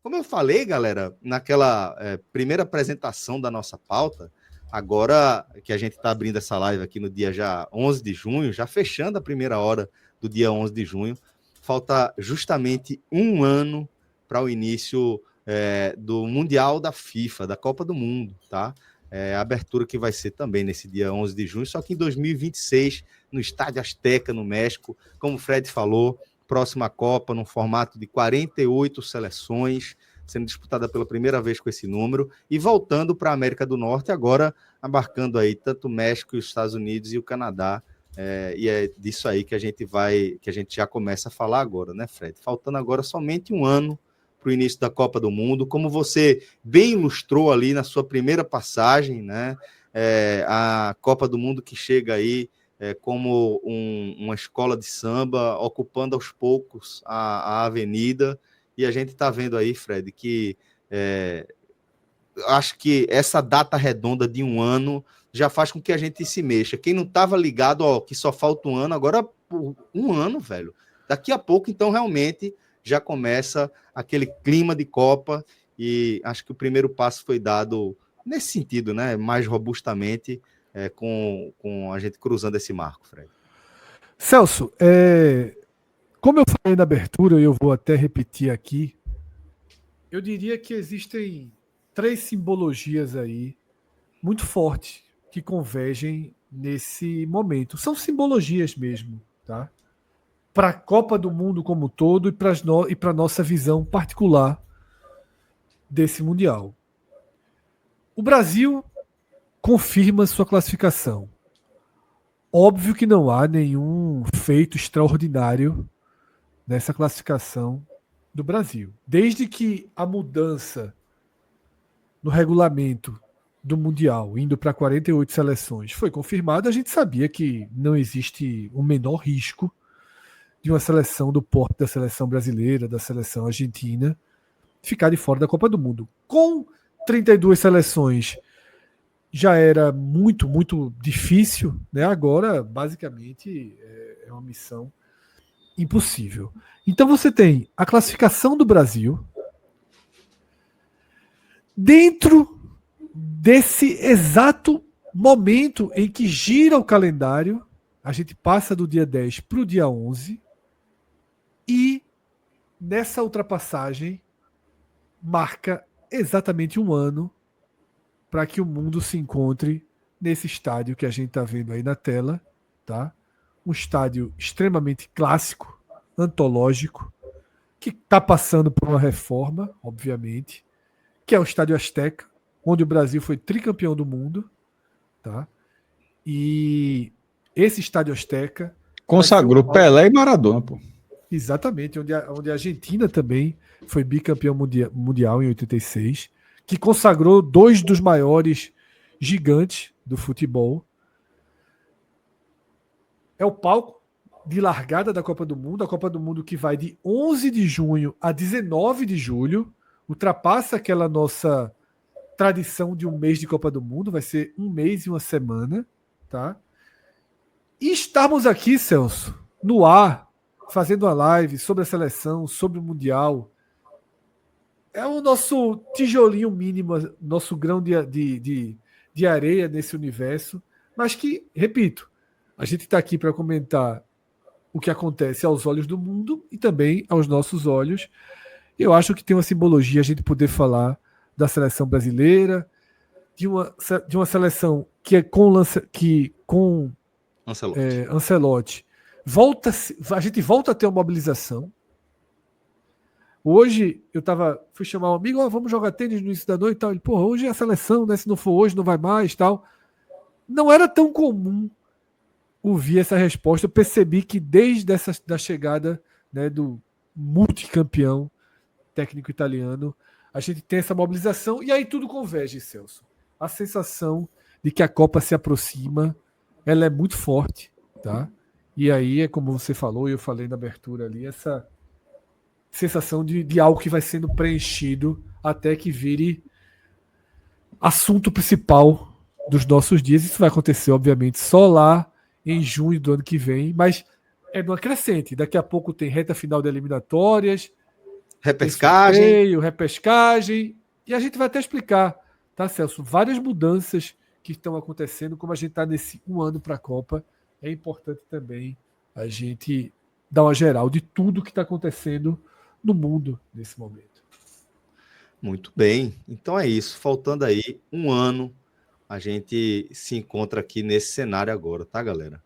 Como eu falei, galera, naquela primeira apresentação da nossa pauta, agora que a gente está abrindo essa live aqui no dia já 11 de junho, já fechando a primeira hora do dia 11 de junho, falta justamente um ano para o início do Mundial da FIFA, da Copa do Mundo, tá? A abertura que vai ser também nesse dia 11 de junho, só que em 2026, no Estádio Azteca, no México, como o Fred falou, próxima Copa, no formato de 48 seleções, sendo disputada pela primeira vez com esse número, e voltando para a América do Norte, agora abarcando aí tanto o México, os Estados Unidos e o Canadá, e é disso aí que a gente já começa a falar agora, né, Fred? Faltando agora somente um ano para o início da Copa do Mundo, como você bem ilustrou ali na sua primeira passagem, né? A Copa do Mundo que chega aí como uma escola de samba, ocupando aos poucos a avenida, e a gente está vendo aí, Fred, que acho que essa data redonda de um ano já faz com que a gente se mexa. Quem não estava ligado, que só falta um ano, agora um ano, velho. Daqui a pouco, então, realmente já começa aquele clima de Copa, e acho que o primeiro passo foi dado nesse sentido, né? Mais robustamente, com a gente cruzando esse marco, Fred. Celso, como eu falei na abertura, e eu vou até repetir aqui, eu diria que existem 3 simbologias aí muito fortes que convergem nesse momento. São simbologias mesmo, tá? Para a Copa do Mundo como um todo e para a nossa visão particular desse Mundial. O Brasil confirma sua classificação. Óbvio que não há nenhum feito extraordinário nessa classificação do Brasil. Desde que a mudança no regulamento do Mundial, indo para 48 seleções, foi confirmada, a gente sabia que não existe o menor risco de uma seleção do porte da seleção brasileira, da seleção argentina, ficar de fora da Copa do Mundo. Com 32 seleções já era muito, muito difícil, né? Agora, basicamente, é uma missão impossível. Então você tem a classificação do Brasil dentro desse exato momento em que gira o calendário, a gente passa do dia 10 para o dia 11, e nessa ultrapassagem marca exatamente um ano para que o mundo se encontre nesse estádio que a gente está vendo aí na tela, tá? Um estádio extremamente clássico, antológico, que está passando por uma reforma, obviamente, que é o Estádio Azteca, onde o Brasil foi tricampeão do mundo, tá? E esse Estádio Azteca consagrou Pelé e Maradona, pô. Exatamente, onde a Argentina também foi bicampeão mundial em 86, que consagrou 2 dos maiores gigantes do futebol. É o palco de largada da Copa do Mundo, a Copa do Mundo que vai de 11 de junho a 19 de julho, ultrapassa aquela nossa tradição de um mês de Copa do Mundo, vai ser um mês e uma semana, tá? E estarmos aqui, Celso, no ar, fazendo uma live sobre a seleção, sobre o Mundial, é o nosso tijolinho mínimo, nosso grão de areia nesse universo, mas que, repito, a gente está aqui para comentar o que acontece aos olhos do mundo e também aos nossos olhos. Eu acho que tem uma simbologia a gente poder falar da seleção brasileira, de uma seleção que é com Ancelotti a gente volta a ter uma mobilização. Hoje eu fui chamar um amigo, vamos jogar tênis no início da noite e tal. Ele, hoje é a seleção, né? Se não for hoje, não vai mais tal. Não era tão comum ouvir essa resposta. Eu percebi que desde da chegada, né, do multicampeão técnico italiano, a gente tem essa mobilização e aí tudo converge, Celso. A sensação de que a Copa se aproxima, ela é muito forte, tá? E aí é como você falou, e eu falei na abertura ali, essa sensação de algo que vai sendo preenchido até que vire assunto principal dos nossos dias. Isso vai acontecer, obviamente, só lá em junho do ano que vem, mas é numa crescente. Daqui a pouco tem reta final de eliminatórias, Repescagem. Sorteio, repescagem. E a gente vai até explicar, tá, Celso? Várias mudanças que estão acontecendo, como a gente está nesse um ano para a Copa, é importante também a gente dar uma geral de tudo que está acontecendo no mundo nesse momento. Muito bem. Então é isso. Faltando aí um ano, a gente se encontra aqui nesse cenário agora, tá, galera?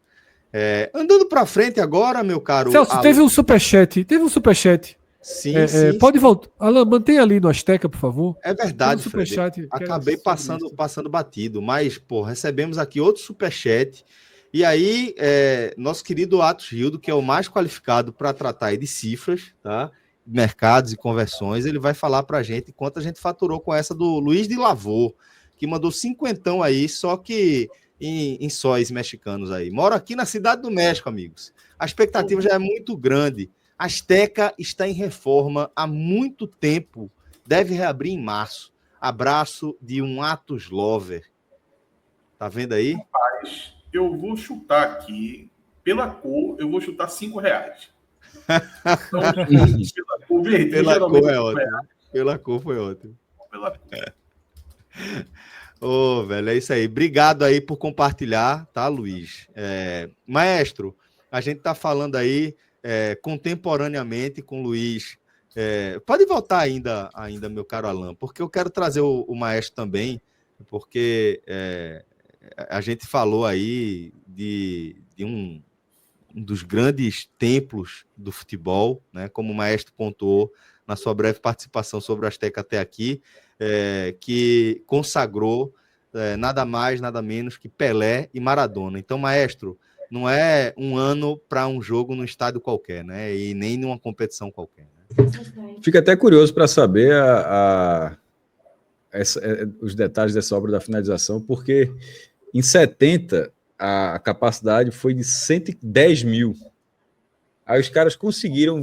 Andando para frente agora, meu caro Celso, Alan. teve um superchat. Sim, sim. Pode voltar. Alan, mantenha ali no Azteca, por favor. É verdade, Fred. Superchat, Acabei passando batido, mas, pô, recebemos aqui outro superchat. E aí, nosso querido Atos Rildo, que é o mais qualificado para tratar aí de cifras, tá? Mercados e conversões, ele vai falar para a gente quanto a gente faturou com essa do Luiz de Lavor, que mandou 50 aí, só que em sóis mexicanos aí. Moro aqui na Cidade do México, amigos. A expectativa já é muito grande. A Azteca está em reforma há muito tempo. Deve reabrir em março. Abraço de um Atos Lover. Tá vendo aí? Rapaz, eu vou chutar aqui, pela cor, eu vou chutar R$5. Então, pela cor, verde, pela cor é ótimo. Pela cor foi ótimo. Pela cor. Ô, velho, é isso aí. Obrigado aí por compartilhar, tá, Luiz? Maestro, a gente tá falando aí contemporaneamente com o Luiz. Pode voltar ainda, meu caro Alan, porque eu quero trazer o Maestro também, porque a gente falou aí de um dos grandes templos do futebol, né? Como o Maestro pontuou na sua breve participação sobre o Azteca até aqui, que consagrou nada mais, nada menos que Pelé e Maradona. Então, Maestro, não é um ano para um jogo num estádio qualquer, né? E nem numa competição qualquer. Né? Fica até curioso para saber os detalhes dessa obra da finalização, porque em 70 a capacidade foi de 110 mil. Aí os caras conseguiram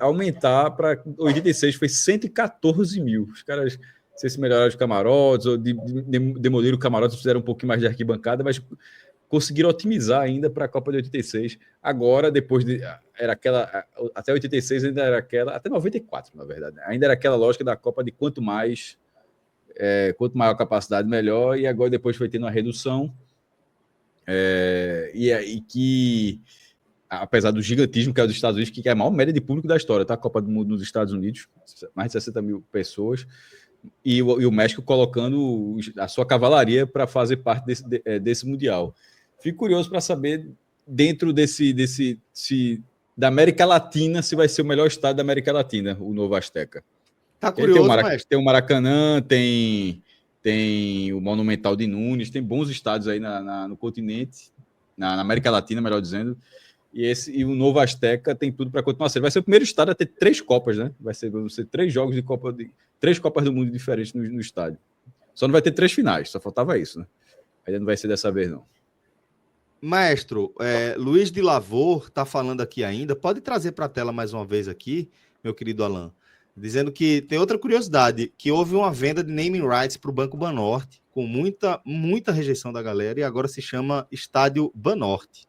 aumentar para 86, foi 114 mil. Os caras, não sei se melhoraram os camarotes ou demoliram o camarote, fizeram um pouquinho mais de arquibancada, mas conseguiram otimizar ainda para a Copa de 86. Agora, depois era aquela, até 86 ainda era aquela, até 94, na verdade, ainda era aquela lógica da Copa de quanto maior a capacidade, melhor, e agora depois foi tendo uma redução, e que, apesar do gigantismo que é dos Estados Unidos, que é a maior média de público da história, tá? A Copa do Mundo nos Estados Unidos, mais de 60 mil pessoas, e o México colocando a sua cavalaria para fazer parte desse Mundial. Fico curioso para saber, dentro da América Latina, se vai ser o melhor estado da América Latina, o novo Azteca. Tá curioso, tem o Maracanã, tem o Monumental de Nunes, tem bons estádios aí no continente, na América Latina, melhor dizendo, e o novo Azteca tem tudo para continuar sendo. Vai ser o primeiro estado a ter 3 Copas, né? Vão ser 3 jogos de Copa, 3 Copas do Mundo diferentes no estádio. Só não vai ter 3 finais, só faltava isso, né? Ainda não vai ser dessa vez, não. Maestro, Luiz de Lavor está falando aqui ainda. Pode trazer para a tela mais uma vez aqui, meu querido Alan, dizendo que tem outra curiosidade, que houve uma venda de naming rights para o Banco Banorte, com muita rejeição da galera, e agora se chama Estádio Banorte.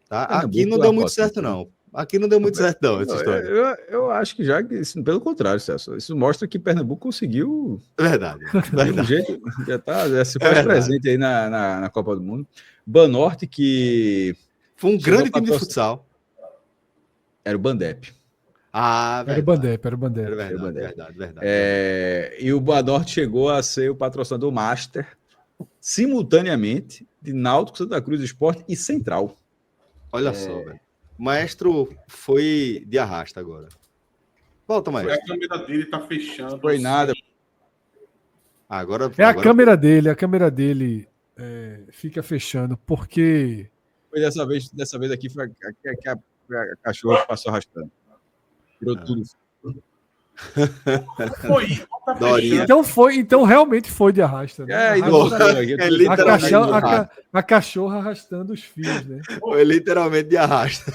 Tá? Aqui não deu muito certo, não. Aqui não deu muito certo, não, essa história. Eu acho que pelo contrário, Celso, isso mostra que Pernambuco conseguiu... Verdade. De um jeito, já se faz presente aí na Copa do Mundo. Banorte, que... Foi um grande time de futsal. Era o Bandep. Era o Bandep. Verdade. E o Banorte chegou a ser o patrocinador master, simultaneamente, de Náutico, Santa Cruz Esporte e Central. Olha só, velho. O Maestro foi de arrasta agora. Volta, Maestro. A câmera dele tá fechando. Foi nada. Agora a câmera dele fica fechando, porque... Foi dessa vez aqui, foi a cachorra que passou arrastando. Tirou tudo. Então realmente foi de arrasta, né? A cachorra arrastando os fios, né? Foi literalmente de arrasta.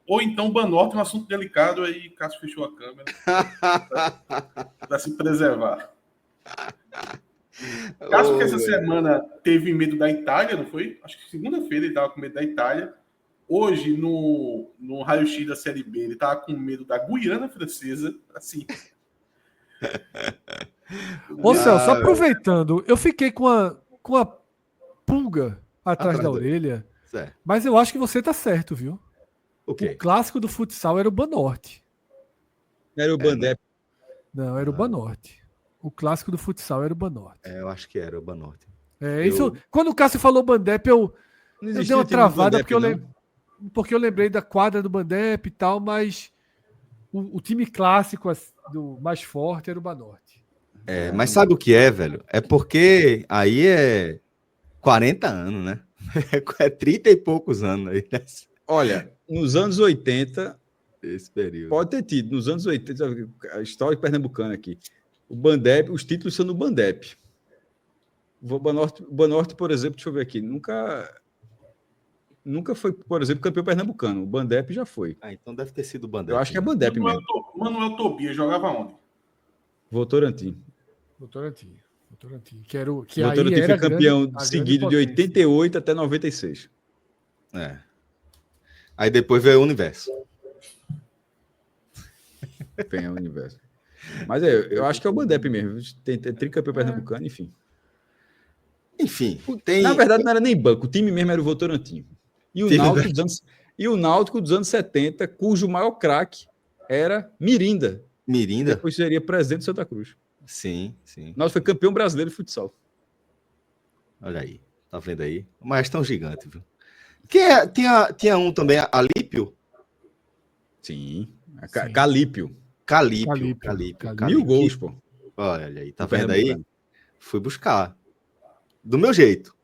Ou então Banorte é um assunto delicado, aí Cássio fechou a câmera para se preservar. Cássio, que essa semana teve medo da Itália, não foi? Acho que segunda-feira ele estava com medo da Itália. Hoje, no raio-x da Série B, ele tava com medo da Guiana Francesa, assim. Ô, Celso, aproveitando, eu fiquei com a pulga atrás da orelha, Certo. mas eu acho que você tá certo, viu? O O quê? clássico do futsal era o Banorte. Era o Bandep. Não, era o Banorte. O clássico do futsal era o Banorte. Eu acho que era o Banorte. Isso, quando o Cássio falou Bandep, eu Não dei existia uma o time do travada Bandep, porque eu lembrei da quadra do Bandep e tal, mas o time clássico do mais forte era o Banorte. Mas sabe o que é, velho? É porque aí é 40 anos, né? É 30 e poucos anos aí, né? Olha, nos anos 80, Esse período. pode ter tido, nos anos 80, a história pernambucana aqui. O Bandep, os títulos são no Bandep. O Banorte, por exemplo, deixa eu ver aqui, nunca foi, por exemplo, campeão pernambucano. O Bandep já foi. Então deve ter sido o Bandep. Eu acho que é Bandep mesmo. Manuel Tobias jogava onde? Votorantim. Votorantim. Que era o que Votorantim aí era foi campeão a grande seguido de potência. 88 até 96. Aí depois veio o Universo. Tem o universo. Mas eu acho que é o Bandep mesmo. Tem tricampeão pernambucano, enfim. Enfim, tem... Na verdade, não era nem banco. O time mesmo era o Votorantim. E o Náutico dos anos 70, cujo maior craque era Mirinda. Mirinda? Depois seria presidente de Santa Cruz. Sim. Náutico foi campeão brasileiro de futsal. Olha aí. Tá vendo aí? Mas tão gigante, viu? Tinha um também, Alípio? Sim. Sim. Calípio. Calípio. 1000 gols, pô. Olha aí, tá O vendo aí? pernambucano. Fui buscar. Do meu jeito.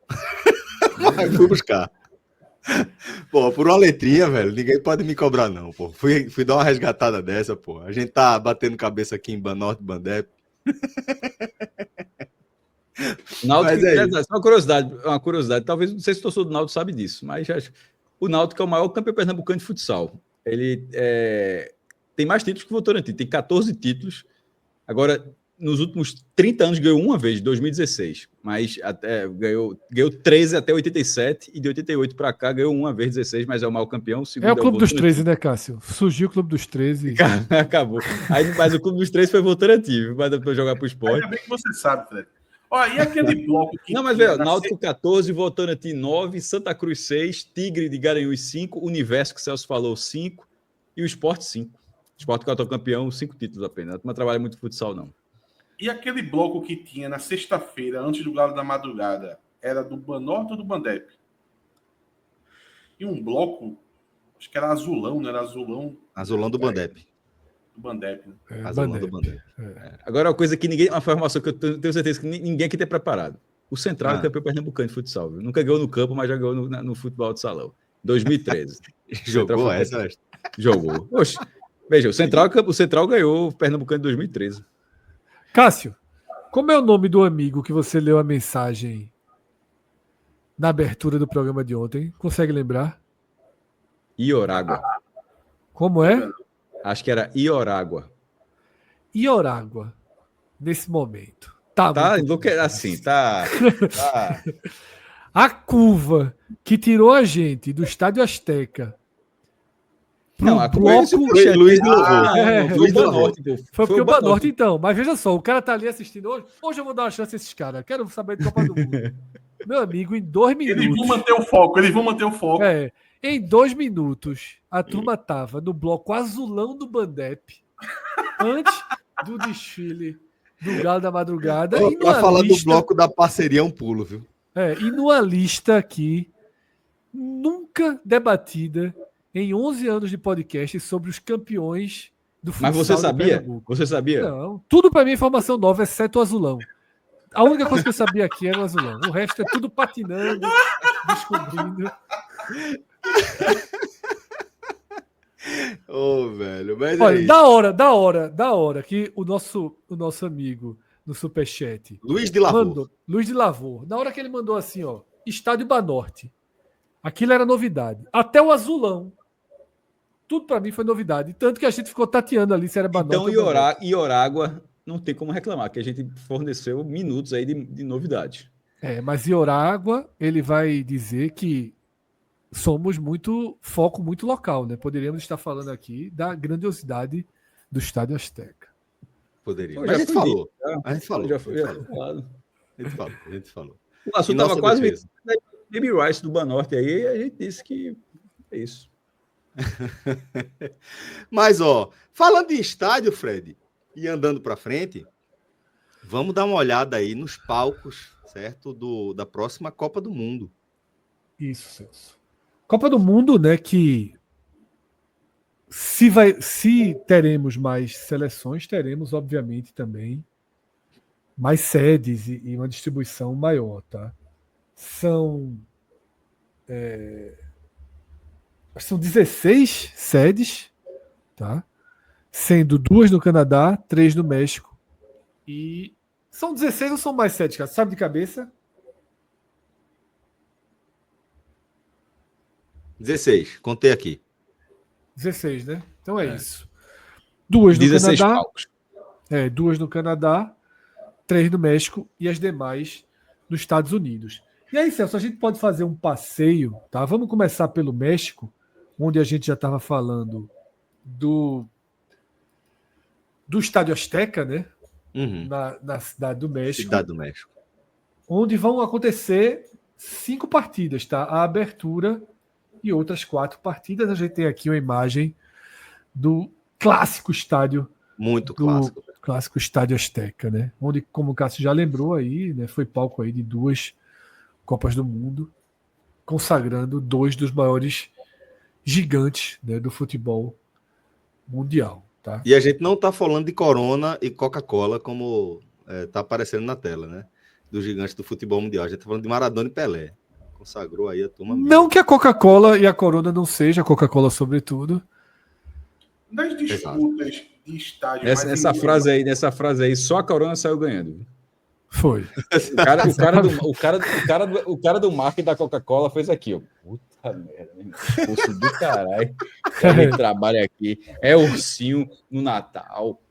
Mas fui buscar. Pô, por uma letrinha, velho, ninguém pode me cobrar, não, pô. Fui dar uma resgatada dessa, pô. A gente tá batendo cabeça aqui em Banorte, Bandep. Náutico, Mas é uma curiosidade. Talvez, não sei se o torcedor do Náutico sabe disso, mas o Náutico é o maior campeão pernambucano de futsal. Ele tem mais títulos que o Votorantim, tem 14 títulos. Agora, nos últimos 30 anos, ganhou uma vez, 2016. Mas ganhou 13 até 87, e de 88 para cá ganhou uma vez, 16, mas é o maior campeão. É o Clube dos 13, né, Cássio? Surgiu o Clube dos 13. Acabou. Mas o Clube dos 13 foi Votorantim, para jogar para o esporte. Ainda bem que você sabe, Fred. Ó, e aquele bloco que... Não, mas velho, Náutico 14, Votorantim 9, Santa Cruz 6, Tigre de Garanhuns 5, Universo, que o Celso falou, 5, e o Sport 5. O Sport que é o campeão, 5 títulos apenas. A turma trabalha muito futsal, não. E aquele bloco que tinha na sexta-feira, antes do Galo da Madrugada, era do Banorte ou do Bandep? E um bloco, acho que era azulão, não era azulão? Azulão do Bandep. Do Bandep, né? Azulão do Bandep. Agora, uma coisa que ninguém, uma informação que eu tenho certeza que ninguém aqui tem preparado. O Central é campeão pernambucano de futsal. Viu? Nunca ganhou no campo, mas já ganhou no futebol de salão. 2013. Jogou essa? Jogou. Oxe, veja, o Central ganhou o Pernambucano em 2013. Cássio, como é o nome do amigo que você leu a mensagem na abertura do programa de ontem? Consegue lembrar? Iorágua. Como é? Acho que era Iorágua. Iorágua, nesse momento. Tá assim, tá. A curva que tirou a gente do Estádio Azteca. Não, a bloco... foi Luiz do Lavor. Foi o Banorte. Foi porque o Banorte, então. Mas veja só, o cara tá ali assistindo hoje. Hoje eu vou dar uma chance a esses caras. Quero saber de Copa do Mundo. Meu amigo, em 2 minutos. Eles vão manter o foco. Em 2 minutos, a turma tava no bloco azulão do Bandep, antes do desfile do Galo da Madrugada. Pra falar do bloco da parceria é um pulo, viu? E numa lista aqui, nunca debatida em 11 anos de podcast sobre os campeões do futsal. Mas você sabia? Você sabia? Não, tudo para mim é informação nova, exceto o azulão. A única coisa que eu sabia aqui era o azulão. O resto é tudo patinando, descobrindo. Velho, mas olha, da hora que o nosso amigo no Superchat, Luiz de Lavor. Luiz de Lavor, na hora que ele mandou assim, ó, Estádio Banorte, aquilo era novidade. Até o azulão. Tudo para mim foi novidade. Tanto que a gente ficou tateando ali se era Banorte. Então, Iorágua não tem como reclamar, que a gente forneceu minutos aí de novidade. Mas Iorágua, ele vai dizer que somos foco muito local, né? Poderíamos estar falando aqui da grandiosidade do Estádio Azteca. Poderia. Pô, Mas já a gente foi falou. dito, tá? A gente falou. Já foi A gente falou. falado. A gente falou. O assunto Em nossa estava quase defesa. Baby Rice do Banorte aí, e a gente disse que é isso. Mas, ó, falando em estádio, Fred, e andando para frente, vamos dar uma olhada aí nos palcos, certo? Da próxima Copa do Mundo. Isso, Celso. Copa do Mundo, né? Que se teremos mais seleções, teremos, obviamente, também mais sedes e uma distribuição maior, tá? São 16 sedes, tá? Sendo 2 no Canadá, 3 no México. E são 16 ou são mais sedes, cara? Sabe de cabeça? 16, contei aqui. 16, né? Então é isso. 2 no 16 Canadá. palcos. 2 no Canadá, 3 no México e as demais nos Estados Unidos. E aí, Celso, a gente pode fazer um passeio, tá? Vamos começar pelo México, onde a gente já estava falando do Estádio Azteca, né? Uhum. Na cidade do México, Cidade do México. onde vão acontecer 5 partidas, tá? A abertura e outras 4 partidas. A gente tem aqui uma imagem do clássico estádio Muito do clássico. clássico Estádio Azteca, né? Onde, como o Cássio já lembrou aí, né, foi palco aí de 2 Copas do Mundo, consagrando 2 dos maiores gigantes, né, do futebol mundial, tá? E a gente não tá falando de Corona e Coca-Cola como tá aparecendo na tela, né? Dos gigantes do futebol mundial. A gente tá falando de Maradona e Pelé. Consagrou aí a turma. Não que a Coca-Cola e a Corona não seja, a Coca-Cola sobretudo. Das disputas de estádio Nessa frase aí, só a Corona saiu ganhando. Foi. O cara do marketing da Coca-Cola fez aqui, ó. Puta merda, curso do caralho. Ele trabalha aqui. É ursinho no Natal.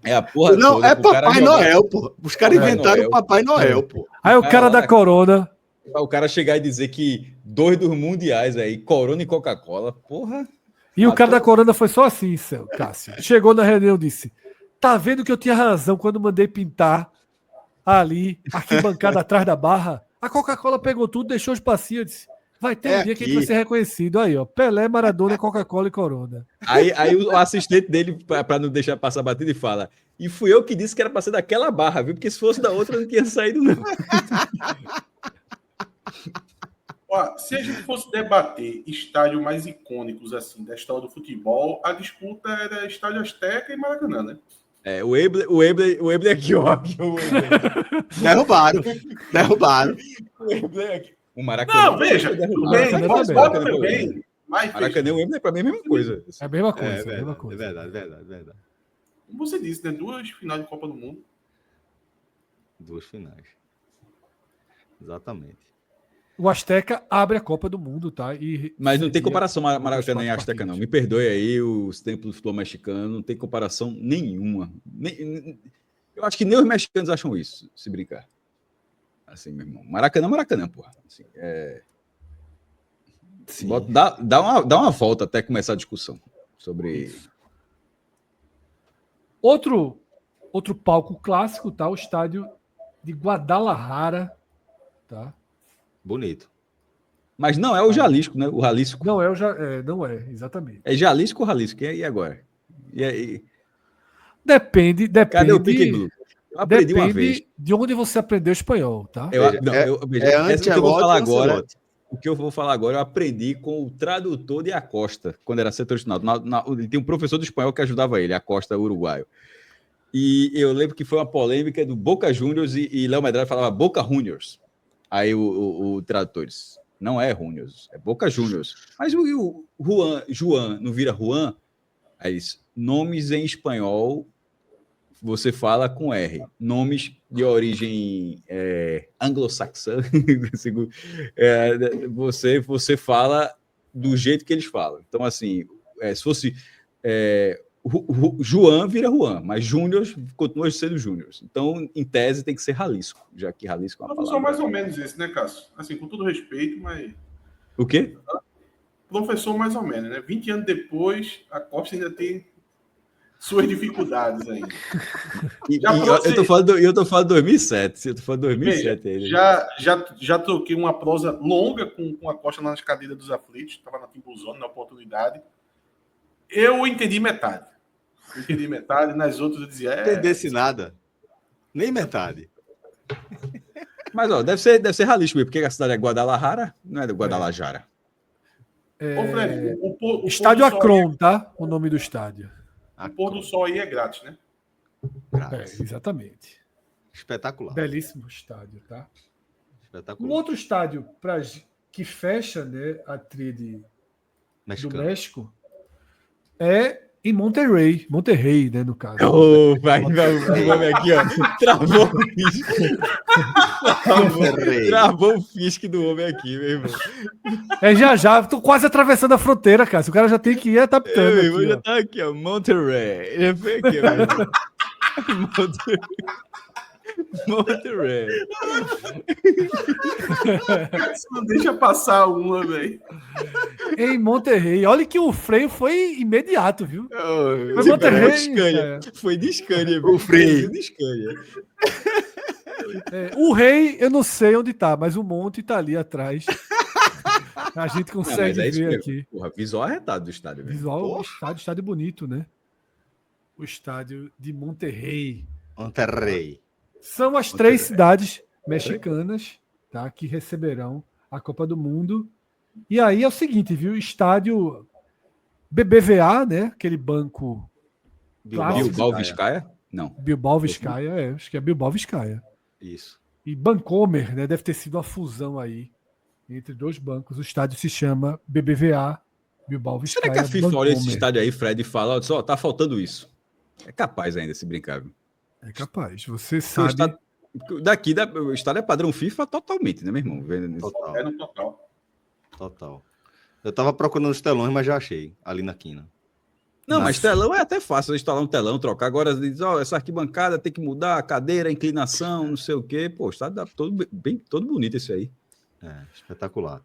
É a porra não, toda. é Papai Noel, pô. Os caras inventaram o Papai Noel, pô. Aí o cara da Corona. O cara chegar e dizer que 2 dos mundiais aí, Corona e Coca-Cola, porra. E o cara da Corona foi só assim, Cássio. Chegou na reunião e disse: tá vendo que eu tinha razão quando mandei pintar ali, arquibancada atrás da barra? A Coca-Cola pegou tudo, deixou os passinhos, disse: vai ter um dia que a gente vai ser reconhecido. Aí, ó, Pelé, Maradona, Coca-Cola e Corona. Aí o assistente dele, para não deixar passar batida, e fala: e fui eu que disse que era para ser daquela barra, viu? Porque se fosse da outra, não tinha saído, não. Ó, se a gente fosse debater estádios mais icônicos assim da história do futebol, a disputa era Estádio Azteca e Maracanã, né? O Wembley aqui, ó. Derrubaram. O Wembley aqui. O Maracanã. Não, veja, tudo bem, também. Maracanã e o Wembley, para mim, é a mesma coisa. É a mesma coisa. É verdade. Como você disse, né? 2 finais de Copa do Mundo. 2 finais. Exatamente. O Azteca abre a Copa do Mundo, tá? Mas não tem comparação Maracanã e Azteca, não. Me perdoe aí, os tempos do futebol mexicano, não tem comparação nenhuma. Eu acho que nem os mexicanos acham isso, se brincar. Assim, meu irmão. Maracanã, porra. Assim, dá uma volta até começar a discussão sobre... Outro palco clássico, tá? O estádio de Guadalajara, tá? Bonito. Mas não é o Jalisco, né? O Jalisco. Não é, exatamente. É Jalisco ou Jalisco? E agora? E aí? Depende. Cadê o Pique Blue? Eu aprendi uma vez. De onde você aprendeu espanhol, tá? O que eu vou falar agora, eu aprendi com o tradutor de Acosta, quando era setorial. Ele tem um professor de espanhol que ajudava ele, Acosta uruguaio. E eu lembro que foi uma polêmica do Boca Juniors e Léo Medrado falava Boca Juniors. Aí o tradutor disse, não é Juniors, é Boca Juniors. Mas o Juan, não vira Juan? Aí disse, nomes em espanhol você fala com R. Nomes de origem anglo-saxã, você fala do jeito que eles falam. Então, assim, se fosse... Juan vira Juan, mas Júnior continua sendo Júnior. Então, em tese, tem que ser Jalisco, já que Jalisco é uma palavra. São mais ou menos esse, né, Cássio? Assim, com todo respeito, mas... O quê? professor mais ou menos, né? 20 anos depois, a Costa ainda tem suas dificuldades ainda. Eu tô falando de 2007. Eu tô falando de 2007 aí. Já troquei uma prosa longa com a Costa nas cadeiras dos aflitos. Estava na Timbuzone, na oportunidade. Eu entendi metade. Nas outras eu dizia... Entendesse nada. Nem metade. Mas, ó, deve ser ralístico, porque a cidade é Guadalajara, não é do Guadalajara. Ô, Fred, Estádio Akron, tá? O nome do estádio. O pôr do sol aí é grátis, né? Exatamente. Espetacular. Belíssimo estádio, tá? Espetacular. Um outro estádio que fecha, né, a tríade do México é em Monterrey, né, no caso. Oh, vai, o homem aqui, ó. Travou o fisque. Travou o fisque do homem aqui, meu irmão. Já. Tô quase atravessando a fronteira, cara. O cara já tem que ir adaptando. Meu irmão já tá aqui, ó. Monterrey. Ele foi aqui, ó. Monterrey. Não deixa passar uma, velho. Em Monterrey. Olha que o freio foi imediato, viu? Foi Monterrey. Foi de Scania. O freio. De Scania. O rei, eu não sei onde tá, mas o monte tá ali atrás. A gente consegue ver aqui. Porra, visual arretado do estádio. Visual, estádio bonito, né? O estádio de Monterrey. São as 3 cidades mexicanas, tá, que receberão a Copa do Mundo. E aí é o seguinte, viu? Estádio BBVA, né? Aquele banco Bilbao Vizcaya? Não. Bilbao Vizcaya, acho que é Bilbao Vizcaya. Isso. E Bancomer, né? Deve ter sido uma fusão aí entre 2 bancos. O estádio se chama BBVA Bilbao Vizcaya. Será que a FIFA olha esse estádio aí, Fred, e fala, só tá faltando isso? É capaz ainda se brincar. É capaz. Você sabe. O estádio é padrão FIFA totalmente, né, meu irmão? É no total. Eu tava procurando os telões, mas já achei. Ali na quina. Não, mas telão é até fácil instalar um telão, trocar. Agora diz, essa arquibancada tem que mudar a cadeira, a inclinação, não sei o quê. Pô, o estádio dá todo bonito esse aí. Espetacular.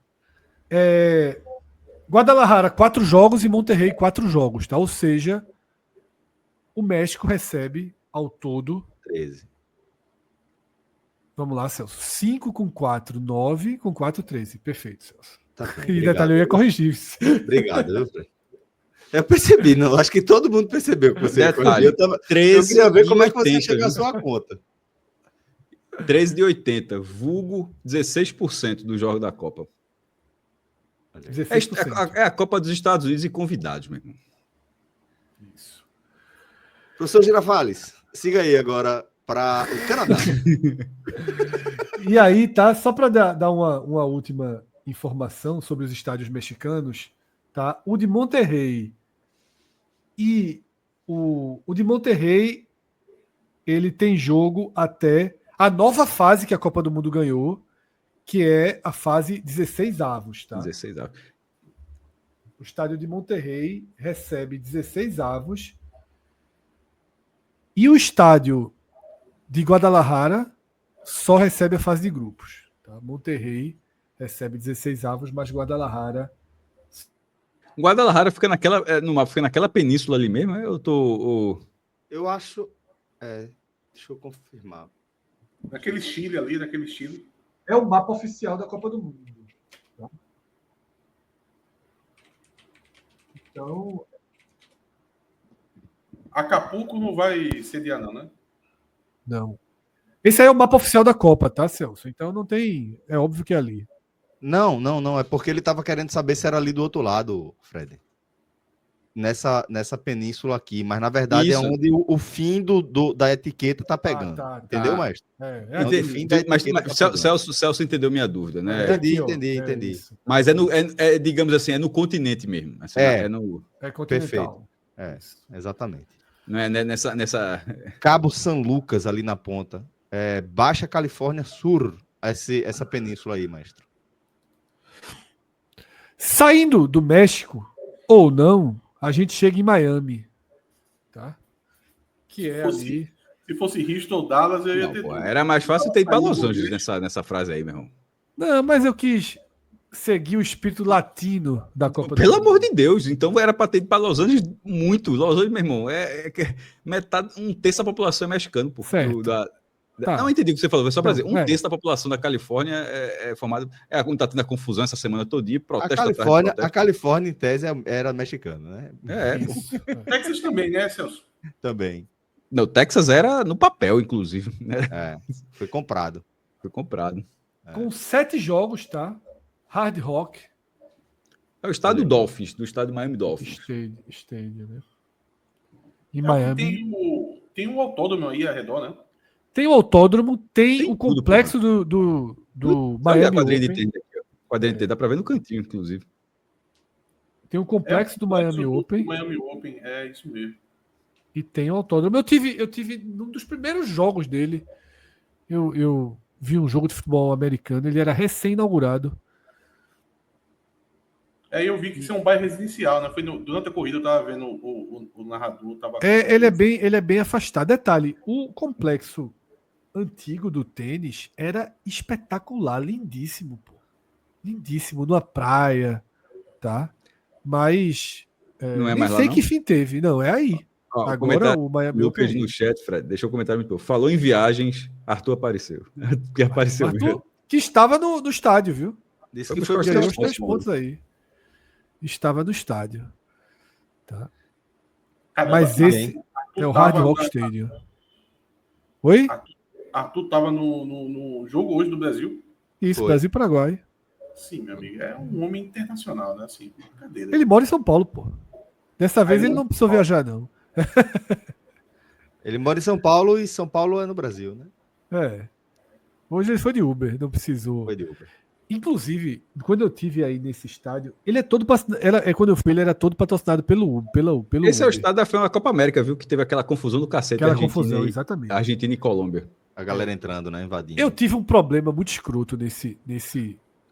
Guadalajara, 4 jogos e Monterrey, 4 jogos, tá? Ou seja, o México recebe ao todo 13. Vamos lá, Celso. 5 com 4, 9 com 4, 13. Perfeito, Celso. Tá bem, e detalhe, eu ia corrigir. Obrigado, viu, Fred? Eu percebi, não. Acho que todo mundo percebeu que você corrigiu. Eu queria ver como é que você chega à sua conta. 13 de 80, vulgo 16% do jogo da Copa. 16%. É a Copa dos Estados Unidos e convidados, meu irmão. Isso. Professor Girafales, siga aí agora para o Canadá. E aí, tá? Só para dar uma última informação sobre os estádios mexicanos, tá? O de Monterrey e o de Monterrey, ele tem jogo até a nova fase que a Copa do Mundo ganhou, que é a fase 16 avos, tá? 16 avos. O estádio de Monterrey recebe 16 avos e o estádio de Guadalajara só recebe a fase de grupos. Tá? Monterrey recebe 16 avos, mas Guadalajara fica naquela península ali mesmo, é? Eu acho... deixa eu confirmar. Naquele Chile ali, naquele Chile. É o mapa oficial da Copa do Mundo. Tá? Então... Acapulco não vai sediar, não, né? Não. Esse aí é o mapa oficial da Copa, tá, Celso? Então não tem... É óbvio que é ali. Não. É porque ele estava querendo saber se era ali do outro lado, Fred. Nessa península aqui. Mas, na verdade, Isso. é onde o fim da etiqueta tá pegando. Tá. Entendeu, mestre? É o fim da Mas etiqueta tá pegando. Celso entendeu minha dúvida, né? Entendi. Isso. Mas digamos assim, é no continente mesmo. Assim, É continental. Perfeito. Exatamente. Não é nessa... Cabo San Lucas, ali na ponta. Baixa Califórnia Sur, essa península aí, mestre. Saindo do México, ou não, a gente chega em Miami. Tá? Que é ali... Se fosse Houston ou Dallas, eu ia ter... Era mais fácil ter ido para Los Angeles nessa frase aí, meu irmão. Não, mas eu quis seguir o espírito latino da Copa Pelo do Mundo. amor de Deus, então era para ter ido para Los Angeles muito. Los Angeles, meu irmão, metade, um terço da população é mexicano, pô. Certo. Tá. Não entendi o que você falou, foi só para dizer, um é. terço da população da Califórnia é formado. Quando tá tendo a confusão essa semana todinha, A protesto Califórnia, em tese, era mexicana, né? Isso. Texas também, né, Celso? Também. Não, Texas era no papel, inclusive. Né? Foi comprado. Foi comprado. Com 7 jogos, tá? Hard Rock. É o estádio Dolphins, do estádio Miami Dolphins. Stadium, né? Em Miami. Tem um autódromo aí ao redor, né? Tem o autódromo, tem o tudo, complexo do Olha a Miami quadrinha de Open. tênis aqui, ó. Quadrinha de tênis, dá para ver no cantinho, inclusive. Tem o complexo do Miami Open. Miami Open, é isso mesmo. E tem o autódromo. Eu tive num dos primeiros jogos dele. Eu vi um jogo de futebol americano. Ele era recém-inaugurado. Eu vi que isso é um bairro residencial, né? Durante a corrida eu tava vendo o narrador. Ele é bem afastado. Detalhe, o complexo antigo do tênis era espetacular, lindíssimo, pô. Lindíssimo, numa praia, tá? Mas não é nem mais sei lá, que não? fim teve. Não, é aí. Ó, Agora o Miami Lucas Open. no chat, Fred, deixa eu comentar muito. Falou em viagens, Arthur apareceu. Que apareceu Arthur, que estava no estádio, viu? Disse que que foi foi buscar Ganhou os os 3 pontos, pontos aí. Estava no estádio. Tá? Caramba, Mas esse é o Hard Rock Stadium. Oi? Arthur tava no jogo hoje do Brasil. Isso, Foi. Brasil e Paraguai. Sim, meu amigo. É um homem internacional, né? Assim, brincadeira. Ele mora em São Paulo, pô. Dessa vez Aí ele não- não precisou viajar, não. Ele mora em São Paulo e São Paulo é no Brasil, né? Hoje ele foi de Uber, não precisou. Foi de Uber. Inclusive, quando eu tive aí nesse estádio, ele é todo quando eu fui, ele era todo patrocinado pelo Uber. Pelo Esse é o Uber. estádio da final da Copa América, viu? Que teve aquela confusão do cacete. Aquela confusão, exatamente. Argentina e Colômbia. A galera entrando, né? Invadindo. Eu tive um problema muito escroto nesse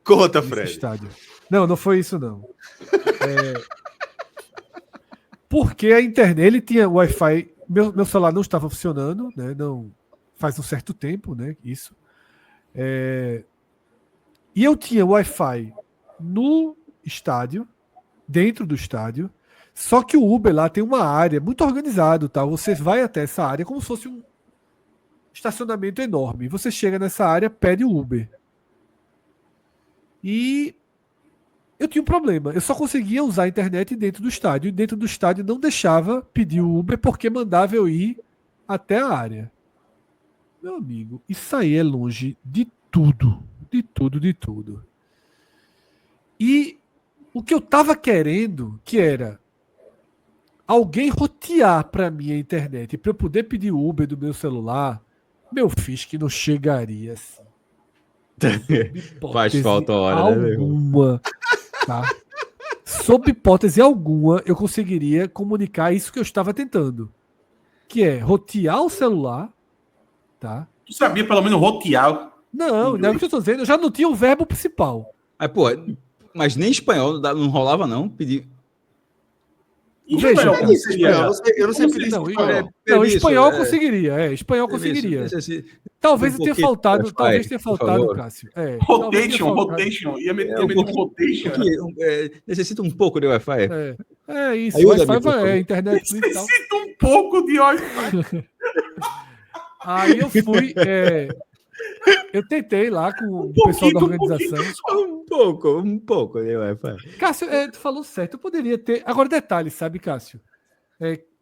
Conta, nesse Fred. estádio. Não foi isso, não. Porque a internet, ele tinha Wi-Fi, meu celular não estava funcionando, né? Não, faz um certo tempo, né? Isso. E eu tinha Wi-Fi no estádio, dentro do estádio, só que o Uber lá tem uma área muito organizado, tá? Você vai até essa área como se fosse um estacionamento enorme. Você chega nessa área, pede o Uber. E eu tinha um problema. Eu só conseguia usar a internet dentro do estádio. E dentro do estádio não deixava pedir o Uber porque mandava eu ir até a área. Meu amigo, isso aí é longe de tudo. De tudo, de tudo. E o que eu tava querendo, que era alguém rotear para mim a internet para eu poder pedir o Uber do meu celular, meu fiz que não chegaria assim. Faz falta a hora, né, meu? Alguma, tá? Sob hipótese alguma, eu conseguiria comunicar isso que eu estava tentando, que é rotear o celular, tá? Tu sabia pelo menos rotear? Não é o que eu estou dizendo, eu já não tinha o verbo principal. Aí, pô, mas nem espanhol não rolava, não. Pedir. Em Veja, espanhol, cara, como seria? Eu não sei pedir Não, espanhol. não, espanhol é. conseguiria, espanhol conseguiria. Talvez Um tenha pouquinho, faltado, Wi-Fi, talvez tenha por faltado, favor. Cássio. Talvez tenha faltado. Rotation. Ia meter um um pouquinho- rotation. Necessita um pouco de Wi-Fi. Isso, Ajuda-me, Wi-Fi por favor. internet e tal. Necessita um pouco de Wi-Fi. Aí eu fui, eu tentei lá com o pessoal da organização. Um pouco de Wi-Fi. Cássio, tu falou certo, eu poderia ter. Agora, detalhe, sabe, Cássio?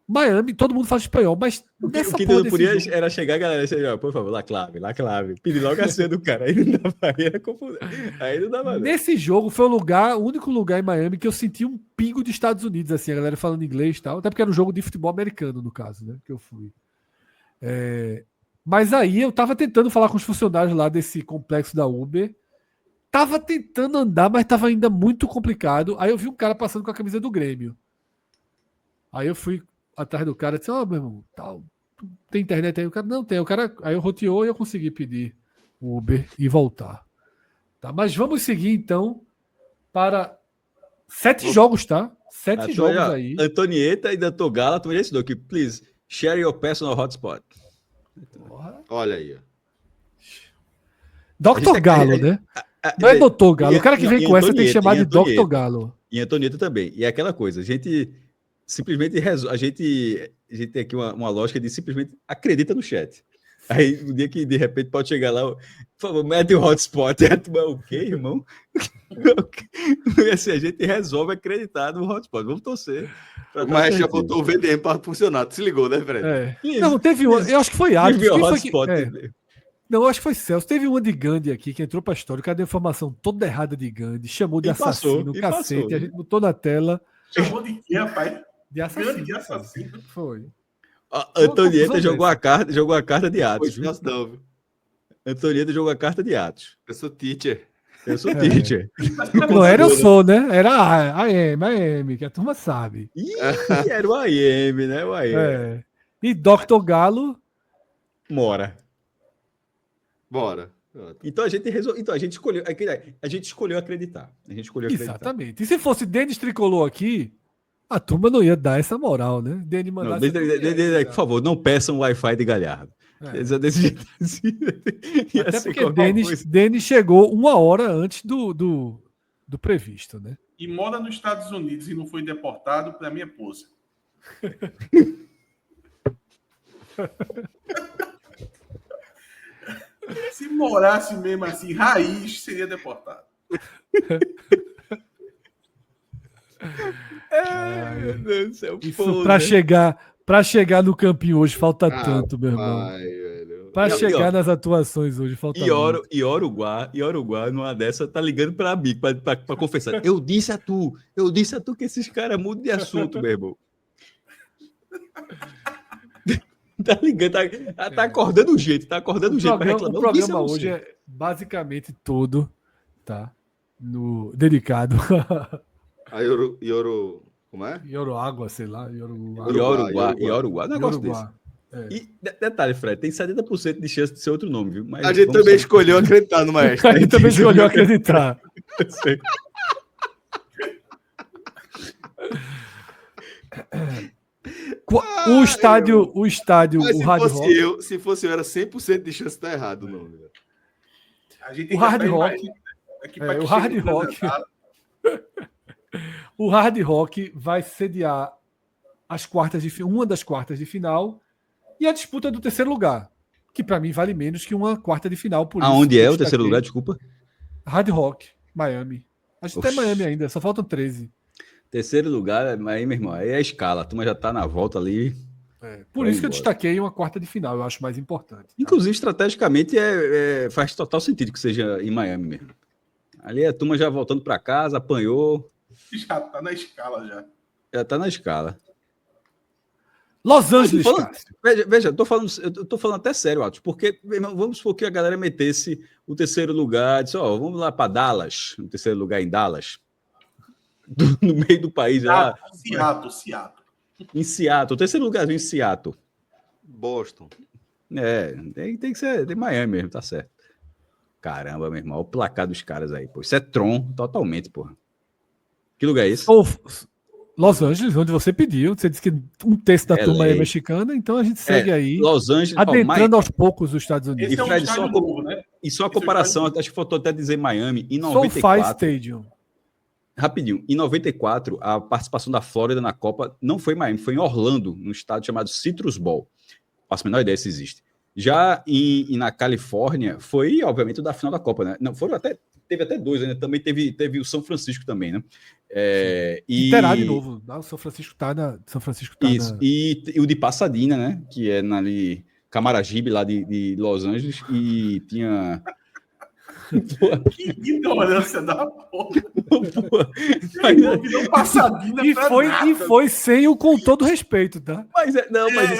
Miami, todo mundo fala espanhol, mas O nessa que porra não desse podia jogo- era chegar a galera e dizer, por favor, lá clave. Pedir logo a senha do cara. Aí não dava, aí era confusão. Aí não dava. Não. Nesse jogo foi o único lugar em Miami que eu senti um pingo dos Estados Unidos, assim, a galera falando inglês e tal, até porque era um jogo de futebol americano, no caso, né, que eu fui. Mas aí eu tava tentando falar com os funcionários lá desse complexo da Uber, tava tentando andar, mas tava ainda muito complicado. Aí eu vi um cara passando com a camisa do Grêmio. Aí eu fui atrás do cara e disse, meu irmão, tal, tem internet aí? O cara, não tem. O cara, aí eu roteou e eu consegui pedir o Uber e voltar. Tá? Mas vamos seguir, então, para 7 jogos, tá? 7 jogos aí. Antonieta e Dr. Gala, tu ensinou aqui, please, share your personal hotspot. Porra. Olha aí. ó. Dr. Galo, né? Não é Doutor Galo. O cara que vem e com essa tem que Antonieta, chamar e de Dr. Antonieta. Galo. E Antonieta também. E é aquela coisa, a gente simplesmente a gente tem aqui uma lógica de simplesmente acredita no chat. Aí, no dia que de repente pode chegar lá, por favor, mete o hotspot. Aí tu vai, o quê, irmão? E assim, a gente resolve acreditar no hotspot. Vamos torcer. Mas já botou o VDM para funcionar. Tu se ligou, né, Fred? É. Não, teve uma. Eu acho que foi Atos. Quem Quem viu o foi que, hotspot? Não, eu acho que foi Celso. Teve uma de Gandhi aqui que entrou pra história. O cara deu informação toda errada de Gandhi, chamou de E passou, assassino, e cacete. passou. A gente botou na tela Chamou de quê, rapaz? de assassino. Grande assassino. Foi. A Antonieta confusão jogou a carta de Foi Atos. viu? Celso, não, viu? Antonieta jogou a carta de Atos. Eu sou teacher. Eu sou teacher. Não era eu sou, né? Era a AM, que a turma sabe. Ih, era o AM, né? O AM. É. E Dr. Galo, Mora. Bora. Então a gente resolveu. Então a gente escolheu. A gente escolheu acreditar. A gente escolheu acreditar. exatamente. E se fosse Denis Tricolor aqui, a turma não ia dar essa moral, né? Denis Não, mandasse. por favor, não peçam Wi-Fi de Galhardo. É. Desse jeito assim, ia Até ser porque qualquer coisa. Denis chegou 1 hora antes do previsto, né? E mora nos Estados Unidos e não foi deportado, para mim é pose. Se morasse mesmo assim, raiz, seria deportado. Meu Deus do céu. Isso pô, pra chegar no campinho hoje falta Ah, tanto, meu irmão. Ai, velho. Pra E, chegar ó, nas atuações hoje falta muito. E Oruguá, numa dessa, tá ligando pra mim, pra confessar. Eu disse a tu que esses caras mudam de assunto, meu irmão. Tá ligando, tá acordando o jeito, pra O reclamar. programa Eu disse a hoje você. é basicamente todo, tá? Dedicado A Ioro. Como é? Ioroágua, sei lá. Oruguá, negócio desse. Ioroguá. É. E detalhe, Fred, tem 70% de chance de ser outro nome, viu? Mas A gente vamos também só- escolheu acreditar no maestro. A gente também escolheu acreditar. O estádio, Mas o Hard Rock. se fosse eu, era 100% de chance de estar errado o nome. Velho. A gente O Hard Rock. o O Hard Rock. O Hard Rock vai sediar uma das quartas de final e a disputa do terceiro lugar, que para mim vale menos que uma quarta de final. Por Aonde isso é eu o terceiro destaquei lugar? Desculpa. Hard Rock, Miami. A gente tá em Oxi. Miami ainda, só faltam 13. Terceiro lugar, aí, meu irmão, aí é a escala. A turma já tá na volta ali. Por Vai isso que eu embora. destaquei uma quarta de final, eu acho mais importante. Tá? Inclusive, estrategicamente, faz total sentido que seja em Miami mesmo. Ali a turma já voltando para casa, apanhou, Já tá na escala já. já tá na escala. Los Angeles, falando- Cássio. Veja, eu tô falando até sério, Atos, porque meu irmão, vamos supor que a galera metesse o terceiro lugar, disse, ó, vamos lá para Dallas, o terceiro lugar em Dallas, no meio do país, lá, Seattle. em Seattle, o terceiro lugarzinho em Seattle. Boston. Tem que ser de Miami mesmo, tá certo. Caramba, meu irmão, olha o placar dos caras aí, pô. Isso é Tron, totalmente, porra. Que lugar é esse? Los Angeles, onde você pediu. Você disse que um terço da LA. turma é mexicana, então a gente segue aí, Los Angeles, adentrando aos poucos os Estados Unidos. Esse é um Fred, estádio só- novo, né? E só a Esse é o comparação, estádio- acho que faltou até dizer Miami, em SoFi 94, Stadium. rapidinho, em 94, a participação da Flórida na Copa não foi em Miami, foi em Orlando, num estado chamado Citrus Bowl. Faço a menor ideia se existe. Já na Califórnia, foi, obviamente, o da final da Copa, né? Não, teve até dois, né? Também teve o São Francisco também, né? E terá de novo. O São Francisco tá Isso, e o de Pasadena, né? Que é ali, Camaragibe, lá de Los Angeles, e tinha... Que ignorância da porra. Mas, Virou passadinha E pra foi, nada. e foi sem o com todo respeito, tá? mas isso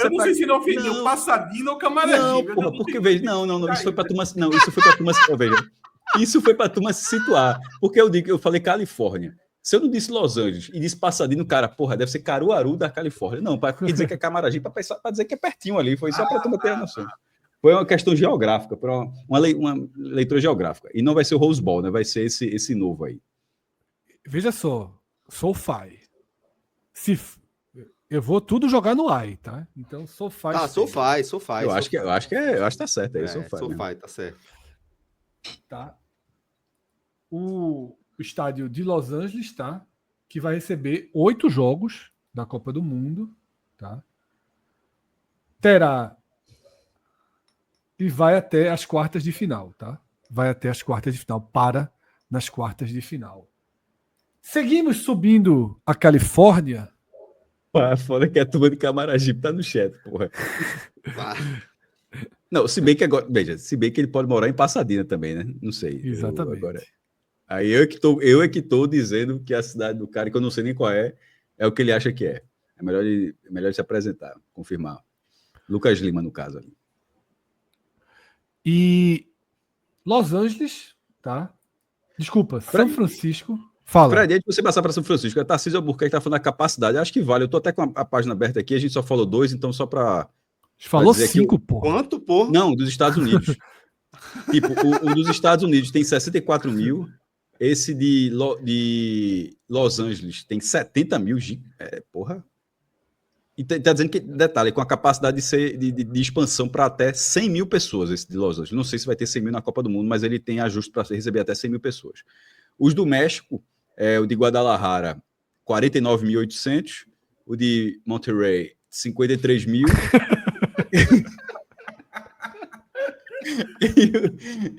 eu não pra- sei se não ofendeu Não. passadinha ou camaradinha. Não, porra, porque veja, não, isso foi pra turma, não, isso foi pra turma, veja, isso foi pra turma se situar, porque eu falei Califórnia, se eu não disse Los Angeles e disse Pasadena, cara, porra, deve ser Caruaru da Califórnia, não, para dizer que é Camaragibe, para dizer que é pertinho ali, foi só pra turma ter a noção. Foi uma questão geográfica, uma leitura geográfica, e não vai ser o Rose Bowl, né, vai ser esse novo aí. Veja só, SoFi. Eu vou tudo jogar no AI, tá? Então, SoFi. Ah, SoFi. Eu acho que tá certo aí, SoFi, SoFi, né? tá certo. Tá? o estádio de Los Angeles, tá? Que vai receber 8 jogos da Copa do Mundo, tá? Terá e vai até as quartas de final, tá? Vai até as quartas de final, para nas quartas de final. Seguimos subindo a Califórnia. Foda que a turma de Camaragibe tá no chat, porra. Não, se bem que agora, veja, se bem que ele pode morar em Pasadena também, né? Não sei. Exatamente. Aí eu é que tô dizendo que a cidade do cara, que eu não sei nem qual é o que ele acha que é. É melhor ele se apresentar, confirmar. Lucas Lima, no caso ali. E Los Angeles, tá? Desculpa, São Francisco. Fala. Fred, antes de você passar para São Francisco, a Tarcísio Albuquerque está falando da capacidade. Acho que vale. Eu tô até com a página aberta aqui, a gente só falou 2, então só para. Falou 5, pô. Quanto, pô? Não, dos Estados Unidos. Tipo, o dos Estados Unidos tem 64 mil. Esse de Los Angeles tem 70 mil. Porra. E tá dizendo que, detalhe, com a capacidade de expansão para até 100 mil pessoas, esse de Los Angeles. Não sei se vai ter 100 mil na Copa do Mundo, mas ele tem ajuste para receber até 100 mil pessoas. Os do México, o de Guadalajara, 49.800. O de Monterrey, 53 mil.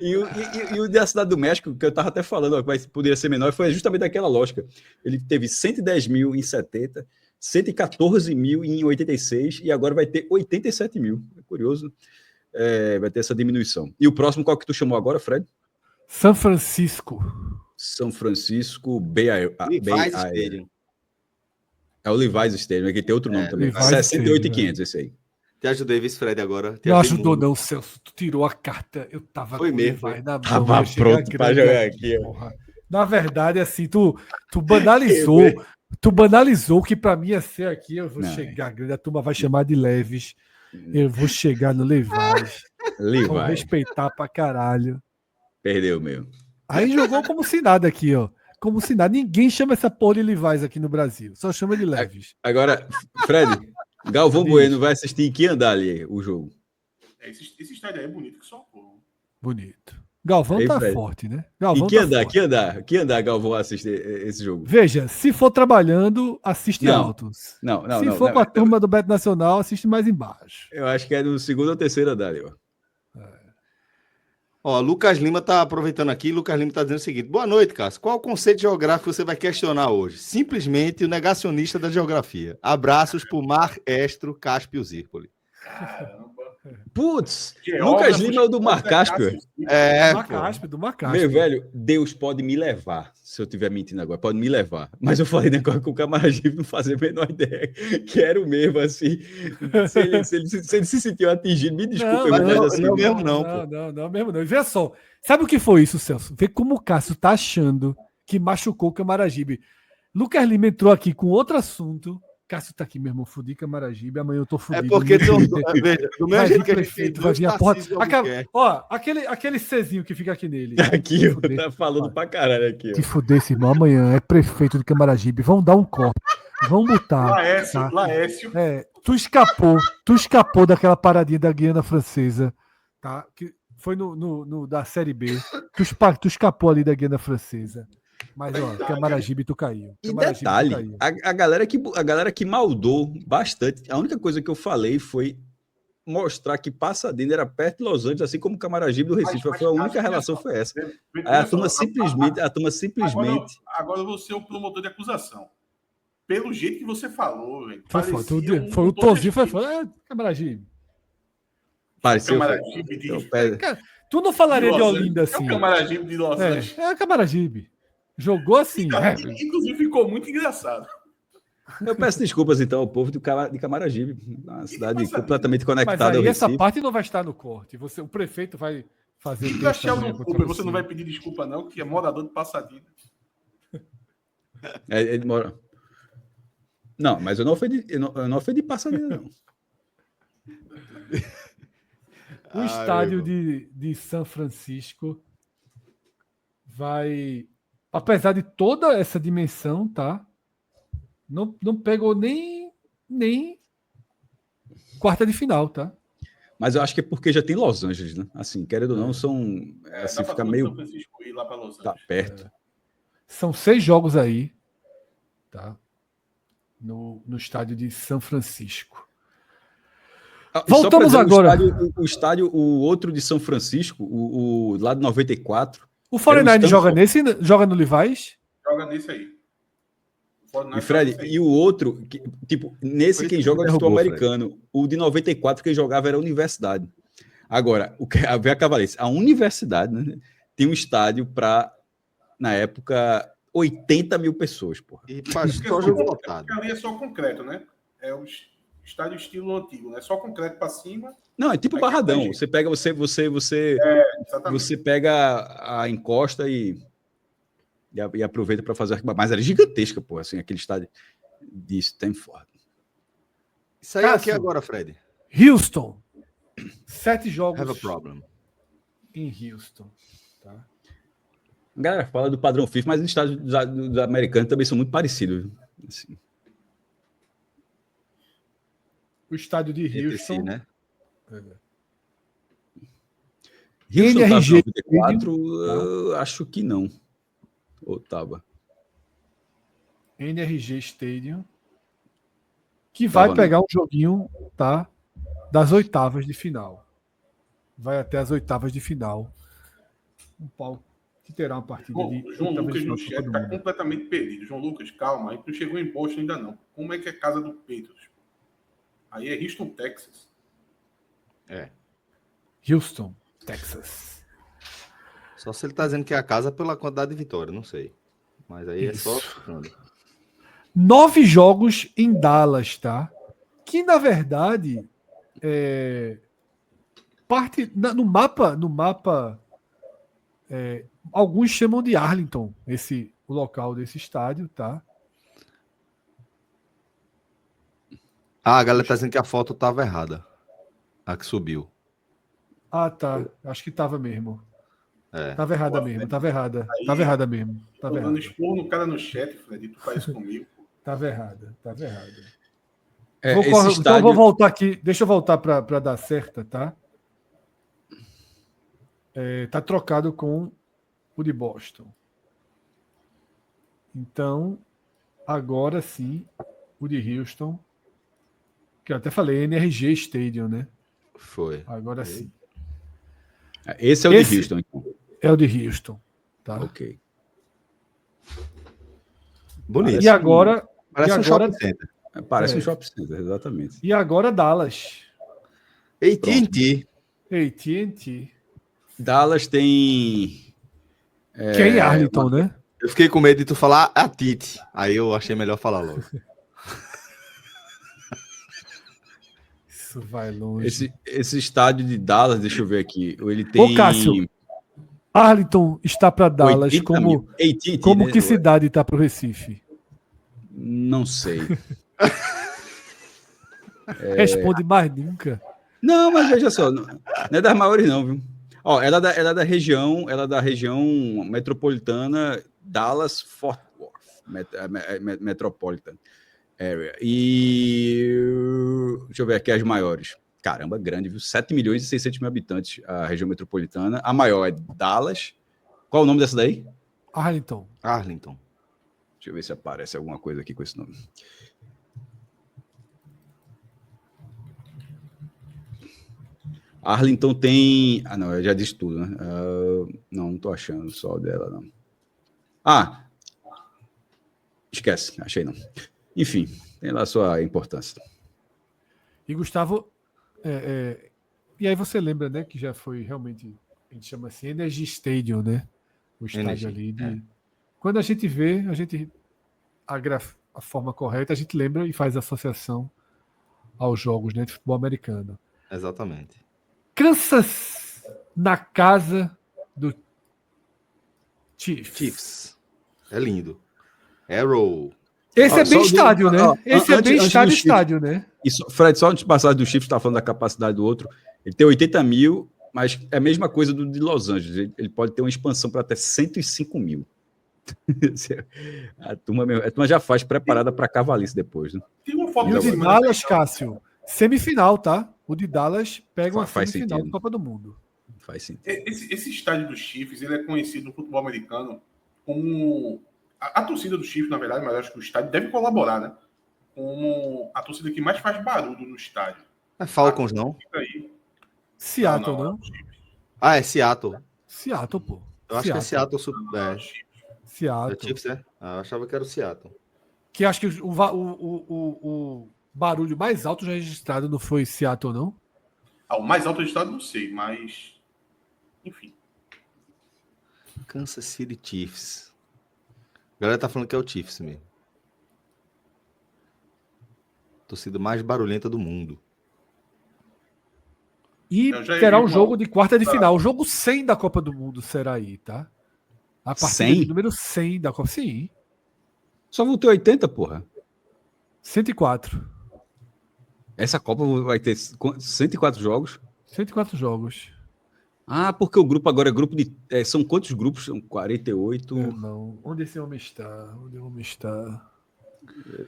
E o da Cidade do México, que eu estava até falando, que poderia ser menor, foi justamente daquela lógica. Ele teve 110 mil em 70, 114 mil em 86 e agora vai ter 87 mil. É curioso. Vai ter essa diminuição. E o próximo, qual que tu chamou agora, Fred? São Francisco. São Francisco Bay Stadium. É o Levi's Stadium, aqui tem outro nome também. Levi's 68.500, esse aí. Te ajudei, Vice-Fred, agora. Não ajudou não, Celso. Tu tirou a carta. Eu tava Foi com mesmo, Levi's na mão. Tava pronto para jogar aqui. Porra. Na verdade, assim, tu banalizou. Tu banalizou que pra mim ia ser aqui. Eu vou chegar grande. A turma vai chamar de Leves. Eu vou chegar no Levi's. Vou respeitar pra caralho. Perdeu mesmo. Aí jogou como se nada aqui, ó. Como se nada. Ninguém chama essa porra de Levi's aqui no Brasil. Só chama de Leves. Agora, Fred, Galvão Bueno vai assistir em que andar ali o jogo? Esse estádio aí é bonito que só porra. Bonito. Galvão aí, tá Fred. forte, né? Galvão E que andar Galvão assiste esse jogo? Veja, se for trabalhando, assiste alto. Não. Se for com a turma do Beto Nacional, assiste mais embaixo. Eu acho que é no segundo ou terceiro andar ali, ó. Ó, Lucas Lima tá aproveitando aqui. Lucas Lima tá dizendo o seguinte: boa noite, Cássio. Qual o conceito geográfico você vai questionar hoje? Simplesmente o negacionista da geografia. Abraços pro Maestro Cáspio Zirpoli. Caramba. Putz, Lucas Lima é o do Mar Cáspio. Do Mar Cáspio. Meu velho, Deus pode me levar, se eu estiver mentindo agora, pode me levar. Mas eu falei negócio com o Camaragibe, não fazia a menor ideia que era o mesmo, assim. Se ele se sentiu atingido, me desculpe. Não, mesmo não. E veja só, sabe o que foi isso, Celso? Vê como o Cássio tá achando que machucou o Camaragibe. Lucas Lima entrou aqui com outro assunto. Cássio tá aqui, meu irmão, fudi Camaragibe, amanhã eu tô fudido. É porque veja, do mesmo jeito que a gente fez, vai vir a porra. Ó, aquele Czinho que fica aqui nele. Aqui, ó, tá falando pra caralho aqui. Ó. Se fuder esse irmão, amanhã é prefeito de Camaragibe, vão dar um corte, vão botar. Laércio. Tu escapou daquela paradinha da Guiana Francesa, tá? Que foi no da Série B. Tu escapou ali da Guiana Francesa. Mas, ó, Camaragibe tu caiu. E detalhe, a galera que maldou bastante, a única coisa que eu falei foi mostrar que Pasadena era perto de Los Angeles, assim como Camaragibe do Recife. Foi a única relação, foi essa. A turma simplesmente... Agora eu vou ser o promotor de acusação. Pelo jeito que você falou, velho. Foi o Tozinho, foi Camaragibe. Pareceu. Camaragibe tu não falaria de Olinda assim. É o Camaragibe de Los Angeles. É o Camaragibe. Jogou assim. Inclusive ficou muito engraçado. Eu peço desculpas, então, ao povo de Camaragibe, uma cidade completamente conectada ao Recife. Recife. Essa parte não vai estar no corte. O prefeito vai fazer... Você não vai pedir desculpa, não, que é morador de Pasadena. Ele mora... Não, mas eu não ofendi Pasadena, não. O estádio de São Francisco vai... Apesar de toda essa dimensão, tá? Não pegou nem quarta de final, tá? Mas eu acho que é porque já tem Los Angeles, né? Assim, querendo ou não, são... Assim, fica meio... lá para Los Tá Angeles. perto. São 6 jogos aí, tá? No estádio de São Francisco. Voltamos Só pra dizer, agora. o outro de São Francisco, o lá de 94. O 49 joga Stanford. nesse, joga no Levi's? Joga nesse aí. E Fred, e o outro, tipo, nesse quem joga é o futebol americano. O de 94 quem jogava era a Universidade. Agora, vê a Cavalice, a Universidade, né, tem um estádio para, na época, 80 mil pessoas, porra. E só jogo lotado. Porque ali é só concreto, né? É o estádio estilo antigo, né? Só concreto para cima. Não, é tipo Aí Barradão. tem Você pega, você Exatamente. pega a encosta e aproveita para fazer. Mas era gigantesca, pô, assim, aquele estádio de Stanford. Isso aí é aqui agora, Fred. Houston. 7 Have a jogos problem. em Houston. Tá? A galera fala do padrão FIFA, mas os estádios dos americanos também são muito parecidos. Assim. O estádio de Entre Houston. si, né? Houston estava NRG em 94, acho que não. Ou tava. NRG Stadium. Que vai Tava, pegar um joguinho, tá? Das oitavas de final. Vai até as oitavas de final. Um palco que terá uma partida Bom, de João oitavas Lucas de no final de chat Copa do está Mundo. completamente perdido. João Lucas, calma, aí tu chegou em Boston ainda não. Como é que é a casa do Patriots? Aí é Houston, Texas. É. Houston, Texas. Só se ele tá dizendo que é a casa pela quantidade de vitória, não sei. Mas aí é só. 9 jogos em Dallas, tá? Que na verdade no mapa alguns chamam de Arlington o local desse estádio, tá? Ah, a galera tá dizendo que a foto tava errada. A que subiu. Ah, tá. Acho que tava mesmo. É. Tava errada Boa, mesmo, Fred. tava errada. Aí, Tava errada mesmo. Tô Tava dando errada. expor no cara no chat, Fred, e tu faz isso comigo. Tava errada. Tava errada. Esse Então eu estádio... vou voltar aqui. Deixa eu voltar para dar certa, tá? Tá trocado com o de Boston. Então, agora sim, o de Houston, que eu até falei, NRG Stadium, né? Foi. Agora sim. Esse é o de Houston, então. É o de Houston, tá? Ok. Bonito. E agora... Parece um shopping center. Parece um shopping center, exatamente. E agora Dallas. AT&T. AT&T. Dallas tem... Que é em Arlington, né? Eu fiquei com medo de tu falar a Tite. Aí eu achei melhor falar logo. Isso vai longe. Esse estádio de Dallas, deixa eu ver aqui. Ele tem... Ô, Cássio, Arlington está para Dallas 80 como, mil. AT&T, como né? que cidade está para o Recife? Não sei. Responde mais nunca. Não, mas veja só, não é das maiores não, viu? Ó, ela é da região metropolitana Dallas Fort Worth Metropolitan Area. E deixa eu ver aqui as maiores. Caramba, grande, viu? 7 milhões e 600 mil habitantes a região metropolitana. A maior é Dallas. Qual é o nome dessa daí? Arlington. Deixa eu ver se aparece alguma coisa aqui com esse nome. Arlington tem... Ah, não, eu já disse tudo, né? Não tô achando só dela, não. Ah! Esquece, achei não. Enfim, tem lá a sua importância. E Gustavo, e aí você lembra, né, que já foi realmente, a gente chama assim, Energy Stadium, né? O estádio ali. Quando a gente vê, a forma correta, a gente lembra e faz associação aos jogos, né, de futebol americano. Exatamente. Kansas na casa do Chiefs. É lindo. Arrow. Esse é bem estádio, né? Esse é bem estádio, né? Isso, Fred, só antes de passar do Chiefs, tá falando da capacidade do outro. Ele tem 80 mil, mas é a mesma coisa do de Los Angeles. Ele pode ter uma expansão para até 105 mil. A turma já faz preparada para cavalice depois, né? Tem uma foto E o de de Dallas, Cássio, semifinal, tá? O de Dallas pega uma Faz semifinal sentido. da Copa do Mundo. Faz sentido. Esse estádio dos Chiefs, ele é conhecido no futebol americano como... A torcida dos Chiefs, na verdade, mas acho que o estádio deve colaborar, né? Como a torcida que mais faz barulho no estádio. É Falcons, não? Fica aí. Seattle, Não, não? Ah, é Seattle. Seattle, pô. Eu acho que é Seattle. É Seattle. Chiefs, é? Ah, eu achava que era o Seattle. Que acho que o barulho mais alto já registrado não foi Seattle, não? O mais alto do estado não sei, mas... Enfim. Kansas City Chiefs. A galera tá falando que é o Chiefs mesmo. Torcida mais barulhenta do mundo. E Eu já terá vi um uma- jogo de quarta de final. O jogo 100 da Copa do Mundo será aí, tá? A partida 100? de número 100 da Copa. Sim, Só vão ter 80, porra. 104. Essa Copa vai ter 104 jogos. 104 jogos. Ah, porque o grupo agora é grupo de... são quantos grupos? São 48 Irmão, onde esse homem está? Onde o homem está?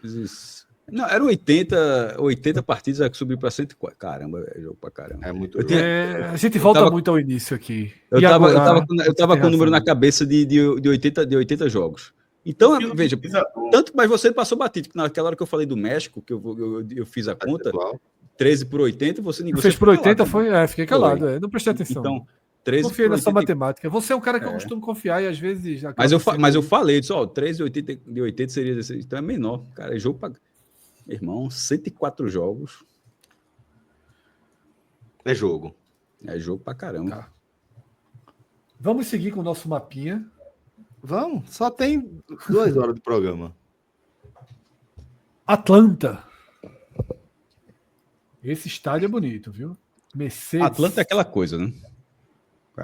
vezes... Não, eram 80 partidas, que subiu para 104. Caramba, é jogo pra caramba. É muito. Eu tinha- A gente volta tava- muito ao início aqui. Eu E tava, agora? eu tava Tem com o número razão. na cabeça de 80 jogos. Então, veja, tanto, mas você passou batido, que naquela hora que eu falei do México, que eu fiz a conta, 13 por 80, você Você fez por 80, foi. foi? Fiquei calado. Não prestei atenção. Então, 13 Confiei por na sua 80. matemática. Você é um cara que eu costumo confiar e às vezes... Mas eu falei, disse, 13 de 80 seria 16, então é menor. Cara, é jogo pra... Meu irmão, 104 jogos. É jogo. É jogo pra caramba. Tá. Vamos seguir com o nosso mapinha. Vamos, só tem 2 horas de programa. Atlanta. Esse estádio é bonito, viu? Mercedes. Atlanta é aquela coisa, né?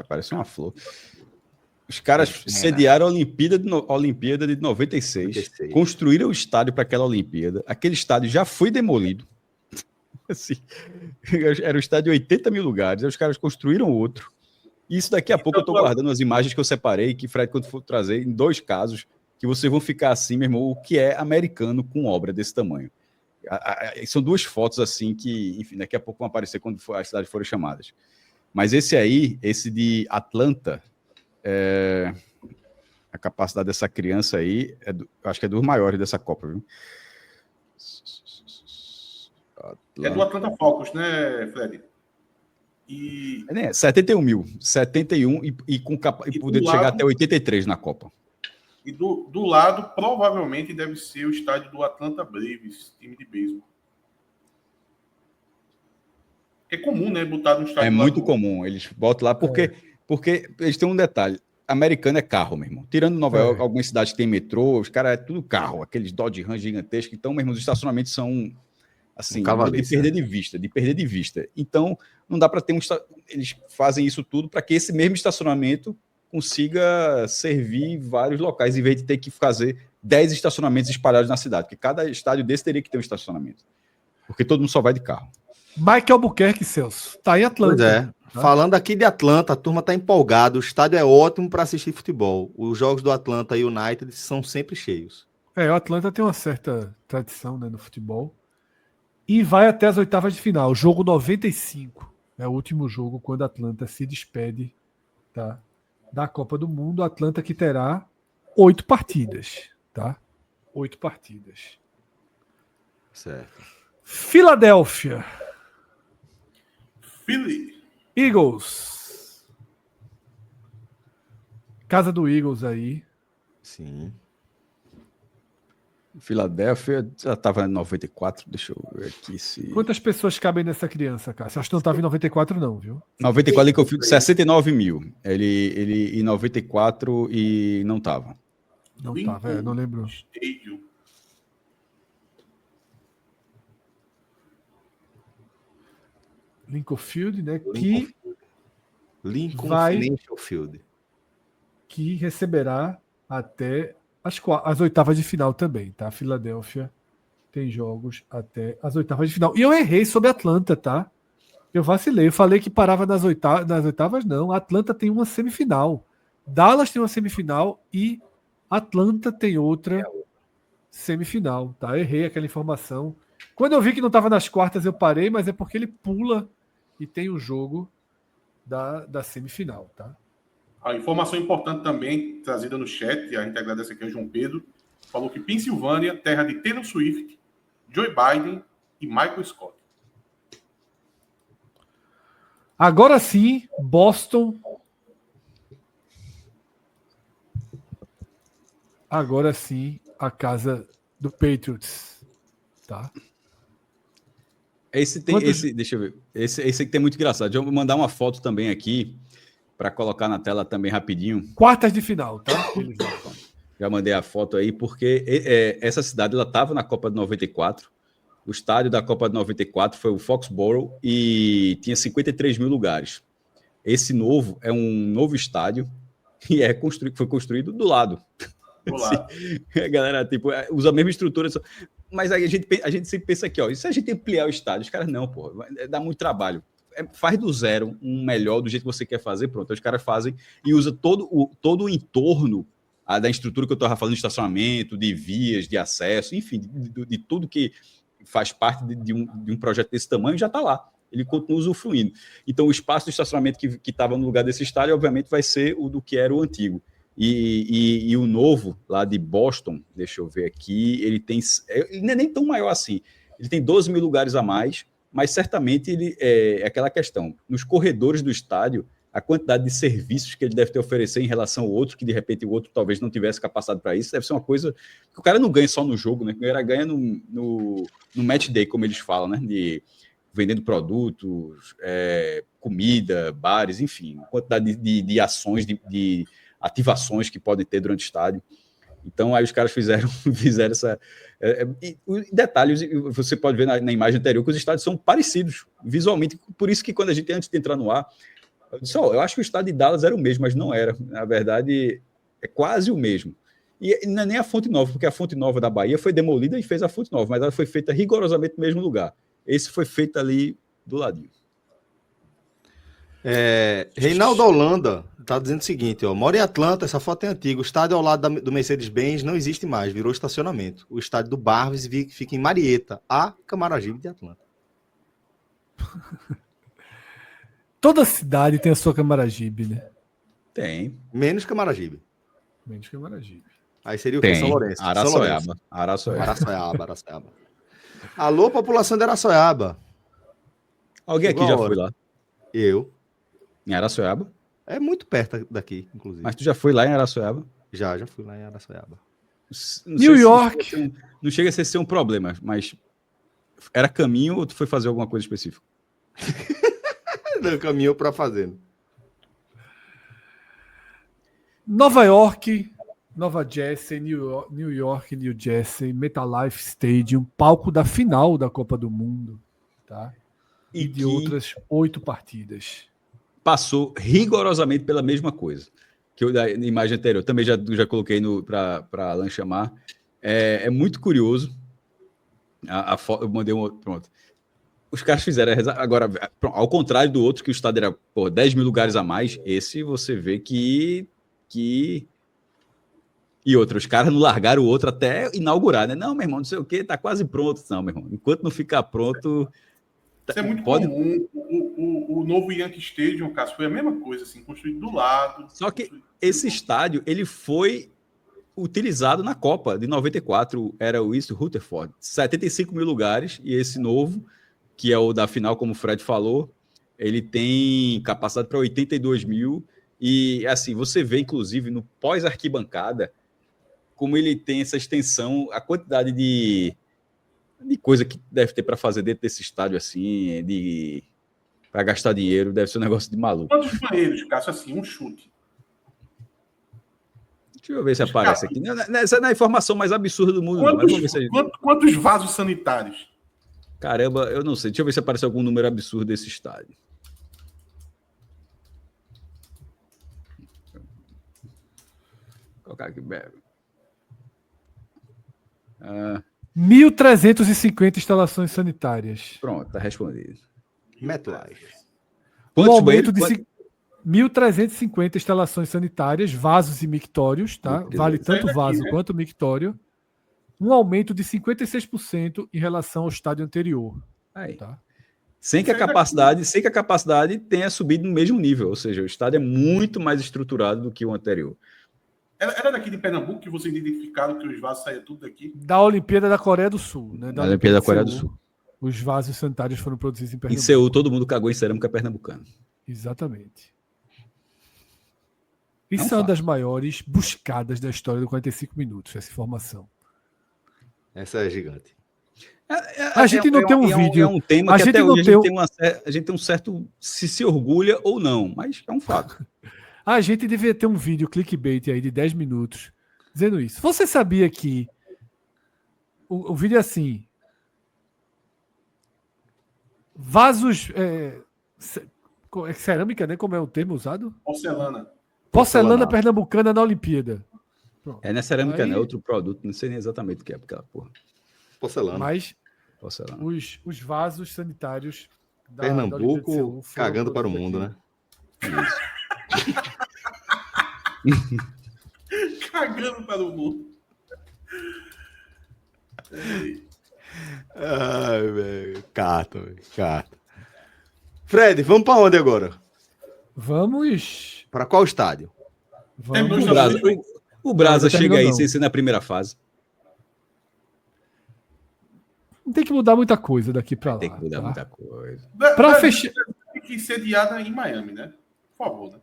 Parece uma flor. Os caras sediaram a Olimpíada de 96, construíram o estádio para aquela Olimpíada. Aquele estádio já foi demolido. Assim, era um estádio de 80 mil lugares. Aí os caras construíram outro. E isso daqui a pouco eu estou guardando as imagens que eu separei, que Fred, quando for trazer, em 2 casos, que vocês vão ficar assim, meu irmão, o que é americano com obra desse tamanho. São 2 fotos assim que, enfim, daqui a pouco vão aparecer quando as cidades forem chamadas. Mas esse de Atlanta, a capacidade dessa criança aí, acho que é dos maiores dessa Copa, viu? É do Atlanta Falcons, né, Fred? E 71 mil. 71 e podendo chegar até 83 na Copa. E do lado, provavelmente, deve ser o estádio do Atlanta Braves, time de beisebol. É comum, né? Botar no estádio. É muito comum. Eles botam lá porque eles têm um detalhe. Americano é carro, meu irmão. Tirando Nova York, algumas cidades que tem metrô, os caras é tudo carro. Aqueles Dodge Ram gigantescos. Então, meu irmão, os estacionamentos são assim, de perder de vista. Então, não dá para ter eles fazem isso tudo para que esse mesmo estacionamento consiga servir vários locais, em vez de ter que fazer 10 estacionamentos espalhados na cidade, porque cada estádio desse teria que ter um estacionamento, porque todo mundo só vai de carro. Michael Albuquerque, Celso, tá em Atlanta. Pois é. Tá? Falando aqui de Atlanta, a turma tá empolgada, o estádio é ótimo para assistir futebol. Os jogos do Atlanta United são sempre cheios. O Atlanta tem uma certa tradição, né, no futebol. E vai até as oitavas de final. Jogo 95. É o último jogo quando a Atlanta se despede, tá, da Copa do Mundo. A Atlanta que terá 8 partidas. Tá? 8 partidas. Certo. Filadélfia. Philly. Eagles. Casa do Eagles aí. Sim. Filadélfia já estava em 94, deixa eu ver aqui se... Quantas pessoas cabem nessa criança, cara? Você acha que não estava em 94 não, viu? 94 que eu fico 69 mil. Ele em 94 e não estava. Não estava, não lembro. Stadium. Lincoln Field, né? Lincoln vai... Financial Field. Que receberá até as oitavas de final também, tá? Filadélfia tem jogos até as oitavas de final. E eu errei sobre a Atlanta, tá? Eu vacilei. Eu falei que parava nas oitavas, não. A Atlanta tem uma semifinal. Dallas tem uma semifinal e Atlanta tem outra semifinal, tá? Errei aquela informação. Quando eu vi que não estava nas quartas, eu parei, mas é porque ele pula e tem o jogo da semifinal, tá? A informação importante também, trazida no chat, a gente agradece aqui ao João Pedro, falou que Pensilvânia, terra de Taylor Swift, Joe Biden e Michael Scott. Agora sim, Boston. Agora sim, a casa do Patriots, tá? Deixa eu ver. Esse aqui tem muito engraçado. Deixa eu mandar uma foto também aqui para colocar na tela também rapidinho. Quartas de final, tá? Já mandei a foto aí, porque essa cidade ela estava na Copa de 94. O estádio da Copa de 94 foi o Foxborough e tinha 53 mil lugares. Esse novo é um novo estádio e foi construído do lado. A galera tipo, usa a mesma estrutura, mas a gente sempre pensa aqui, ó, e se a gente ampliar o estádio? Os caras não, pô, dá muito trabalho. Faz do zero um melhor do jeito que você quer fazer, pronto. Os caras fazem e usa todo o entorno da estrutura que eu estava falando, de estacionamento, de vias, de acesso, enfim, de tudo que faz parte de um projeto desse tamanho, já está lá. Ele continua usufruindo. Então, o espaço de estacionamento que estava no lugar desse estádio, obviamente, vai ser o do que era o antigo. E o novo, lá de Boston, deixa eu ver aqui, ele não é nem tão maior assim. Ele tem 12 mil lugares a mais, mas certamente ele é aquela questão. Nos corredores do estádio, a quantidade de serviços que ele deve ter a oferecer em relação ao outro, que de repente o outro talvez não tivesse capacidade para isso, deve ser uma coisa que o cara não ganha só no jogo, né? O cara ganha no match day, como eles falam, né? Vendendo produtos, comida, bares, enfim, quantidade de ações, de ativações que podem ter durante o estádio. Então, aí os caras fizeram essa... detalhes, você pode ver na imagem anterior que os estádios são parecidos, visualmente, por isso que quando a gente, antes de entrar no ar, eu disse, eu acho que o estádio de Dallas era o mesmo, mas não era. Na verdade, é quase o mesmo. E não é nem a Fonte Nova, porque a Fonte Nova da Bahia foi demolida e fez a Fonte Nova, mas ela foi feita rigorosamente no mesmo lugar. Esse foi feito ali do ladinho. Reinaldo Holanda está dizendo o seguinte, ó, mora em Atlanta, essa foto é antiga, o estádio ao lado do Mercedes-Benz não existe mais, virou estacionamento. O estádio do Barves fica em Marieta, a Camaragibe de Atlanta. Toda cidade tem a sua Camaragibe, né? Tem. Menos Camaragibe. Menos Camaragibe. Aí seria o que? São Lourenço. Araçoiaba. Alô, população de Araçoiaba. Alguém aqui já foi lá? Eu. Em Araçoiaba? É muito perto daqui, inclusive. Mas tu já foi lá em Araçoiaba? Já fui lá em Araçoiaba. New York. Não chega a ser um problema, mas era caminho ou tu foi fazer alguma coisa específica? Não, caminhou para fazer. Nova York, Nova Jersey, New York, New Jersey, MetLife Stadium, palco da final da Copa do Mundo, tá? E de outras 8 partidas. Passou rigorosamente pela mesma coisa que eu da imagem anterior. Também já coloquei para Alan chamar. É muito curioso. A foto, eu mandei um outro. Pronto. Os caras fizeram. Agora, ao contrário do outro, que o estádio era 10 mil lugares a mais, esse você vê que. E outro, os caras não largaram o outro até inaugurar, né? Não, meu irmão, não sei o que, tá quase pronto. Não, meu irmão, enquanto não ficar pronto. Isso é muito comum. O novo Yankee Stadium, Cássio, foi a mesma coisa, assim, construído do lado. Só que esse estádio, ele foi utilizado na Copa de 94, era o East Rutherford, 75 mil lugares, e esse novo, que é o da final, como o Fred falou, ele tem capacidade para 82 mil, e assim, você vê, inclusive, no pós-arquibancada, como ele tem essa extensão, a quantidade de coisa que deve ter para fazer dentro desse estádio, assim, para gastar dinheiro, deve ser um negócio de maluco. Quantos banheiros, Cássio, assim, um chute? Deixa eu ver se aparece aqui. Essa não é a informação mais absurda do mundo. Quantos vasos sanitários? Caramba, eu não sei. Deixa eu ver se aparece algum número absurdo desse estádio. Vou colocar aqui. 1.350 instalações sanitárias. Pronto, tá respondido. MetLife. Quantos banheiros? 1.350 instalações sanitárias, vasos e mictórios, tá? Vale tanto vaso quanto mictório. Um aumento de 56% em relação ao estádio anterior. Aí. Tá? Sem que a capacidade tenha subido no mesmo nível. Ou seja, o estádio é muito mais estruturado do que o anterior. Era daqui de Pernambuco que vocês identificaram que os vasos saíam tudo daqui? Da Olimpíada da Coreia do Sul, né? Da Olimpíada da Coreia do Sul. Os vasos sanitários foram produzidos em Pernambuco. Em Seul, todo mundo cagou em cerâmica pernambucana. Exatamente. Isso é uma das maiores buscadas da história do 45 minutos, essa informação. Essa é gigante. A gente não tem um vídeo. É um tema A que gente até não hoje tem a gente tem um certo se orgulha ou não, mas é um fato. A gente devia ter um vídeo clickbait aí de 10 minutos dizendo isso. Você sabia que o vídeo é assim: vasos. Cerâmica, né? Como é o termo usado? Porcelana pernambucana na Olimpíada. Pronto. É, não é cerâmica, Aí, não é outro produto, não sei nem exatamente o que é aquela porra. Porcelana. Mas Porcelana. os vasos sanitários da Pernambuco Olimpíada de Seul foram cagando para o produzidos mundo, aqui. né? Cagando para o mundo. Ai, velho. Cata, velho. Cata. Fred, vamos para onde agora? Vamos. Para qual estádio? O Brasa Não, chega aí não. sem ser na primeira fase. Não tem que mudar muita coisa daqui para lá. Tem que mudar tá? muita coisa. Para fechar. Tem que ser sediada em Miami, né? Por favor, né?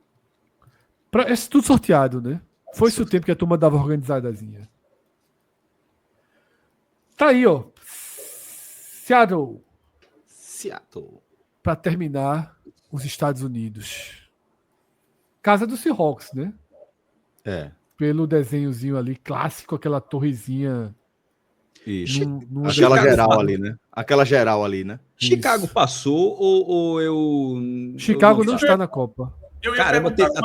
É tudo sorteado, né? Foi esse o tempo que a turma dava organizadazinha. Tá aí, ó. Seattle. Para terminar, os Estados Unidos. Casa do Seahawks, né? É. Pelo desenhozinho ali, clássico, aquela torrezinha. Isso. Aquela geral ali, né? Aquela geral ali, né? Chicago Isso. passou ou eu. Chicago eu não está na Copa. Eu ia Caramba, perguntar,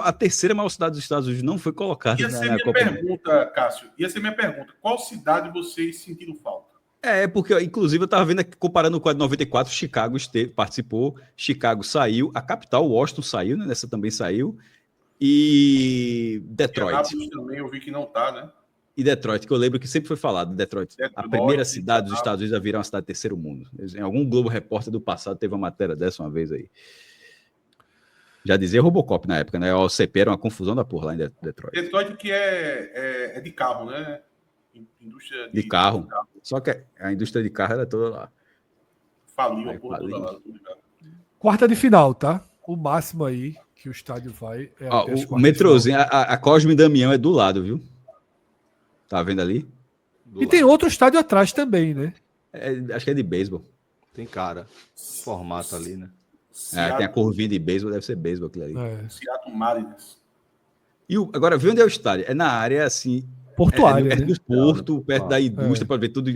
a terceira maior cidade dos Estados Unidos não foi colocada ia ser na minha Copa. pergunta, Cássio. Ia ser minha pergunta. Qual cidade vocês sentiram falta? Porque, inclusive, eu estava vendo aqui, comparando com a de 94, Chicago participou, Chicago saiu, a capital, Washington, saiu, né? Nessa também saiu, e Detroit. Indianápolis também eu vi que não tá, né? E Detroit, que eu lembro que sempre foi falado, Detroit. A primeira cidade dos Estados Unidos a virar uma cidade de terceiro mundo. Em algum Globo Repórter do passado teve uma matéria dessa uma vez aí. Já dizia Robocop na época, né? O OCP era uma confusão da porra lá em Detroit. Detroit que é de carro, né? Indústria de carro. Só que a indústria de carro era toda lá. Faliu a porra toda lá. Quarta de final, tá? O máximo aí que o estádio vai é até as o quartas metrozinho, de final. a Cosme Damião é do lado, viu? Tá vendo ali? E tem outro estádio atrás também, né? Acho que é de beisebol. Tem cara. Formato ali, né? Tem a curvinha de beisebol, deve ser beisebol aquilo ali. Seattle Mariners. Agora, vê onde é o estádio? É na área, assim... Portuária, perto né? do porto, perto da indústria, pode ver tudo.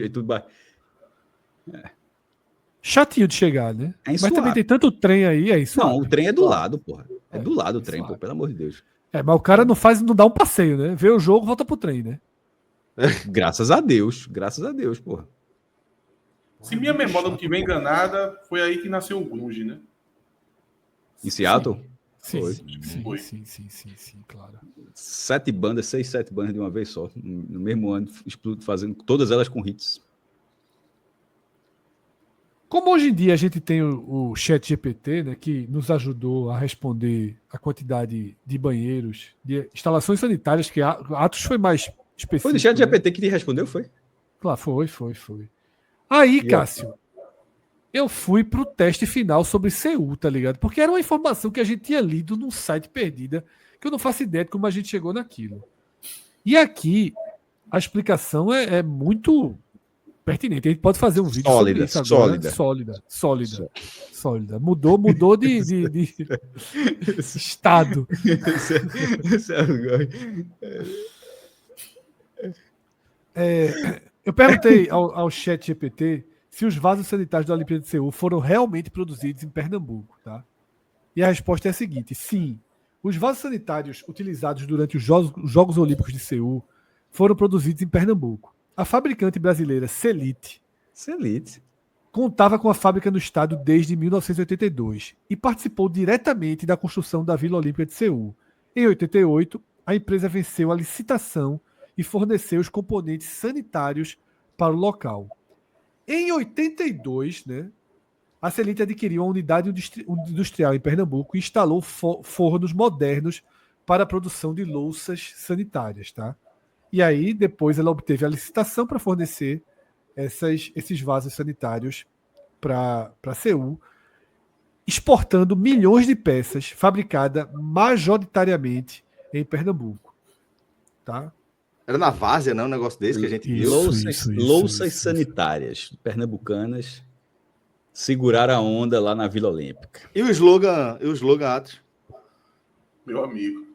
Chatinho de chegar, né? Mas também tem tanto trem aí, é isso. Não, o trem é do lado, porra. É do lado o trem, pô, pelo amor de Deus. Mas o cara não dá um passeio, né? Vê o jogo, volta pro trem, né? Graças a Deus, porra. Se minha memória não estiver enganada, foi aí que nasceu o Grunge, né? Em Seattle? Sim, claro. 7 bandas de uma vez só, no mesmo ano, fazendo todas elas com hits. Como hoje em dia a gente tem o Chat GPT, né, que nos ajudou a responder a quantidade de banheiros, de instalações sanitárias, que Atos foi mais específico. Foi o Chat GPT que te respondeu, foi? Claro, foi. Aí, Cássio, eu fui pro teste final sobre Seul, tá ligado? Porque era uma informação que a gente tinha lido num site perdida, que eu não faço ideia de como a gente chegou naquilo. E aqui, a explicação é muito pertinente. A gente pode fazer um vídeo sobre isso agora. Sólida. Mudou de estado. Eu perguntei ao Chat GPT se os vasos sanitários da Olimpíada de Seul foram realmente produzidos em Pernambuco, tá? E a resposta é a seguinte: sim, os vasos sanitários utilizados durante os Jogos Olímpicos de Seul foram produzidos em Pernambuco. A fabricante brasileira Celite contava com a fábrica no estado desde 1982 e participou diretamente da construção da Vila Olímpica de Seul. Em 88, a empresa venceu a licitação e forneceu os componentes sanitários para o local. Em 82, né, a Celite adquiriu uma unidade industrial em Pernambuco e instalou fornos modernos para a produção de louças sanitárias, tá? E aí, depois, ela obteve a licitação para fornecer esses vasos sanitários para a CU, exportando milhões de peças fabricadas majoritariamente em Pernambuco, tá? Era na Várzea, não? Um negócio desse que a gente viu. Louças sanitárias pernambucanas seguraram a onda lá na Vila Olímpica. E o slogan Atos? Meu amigo.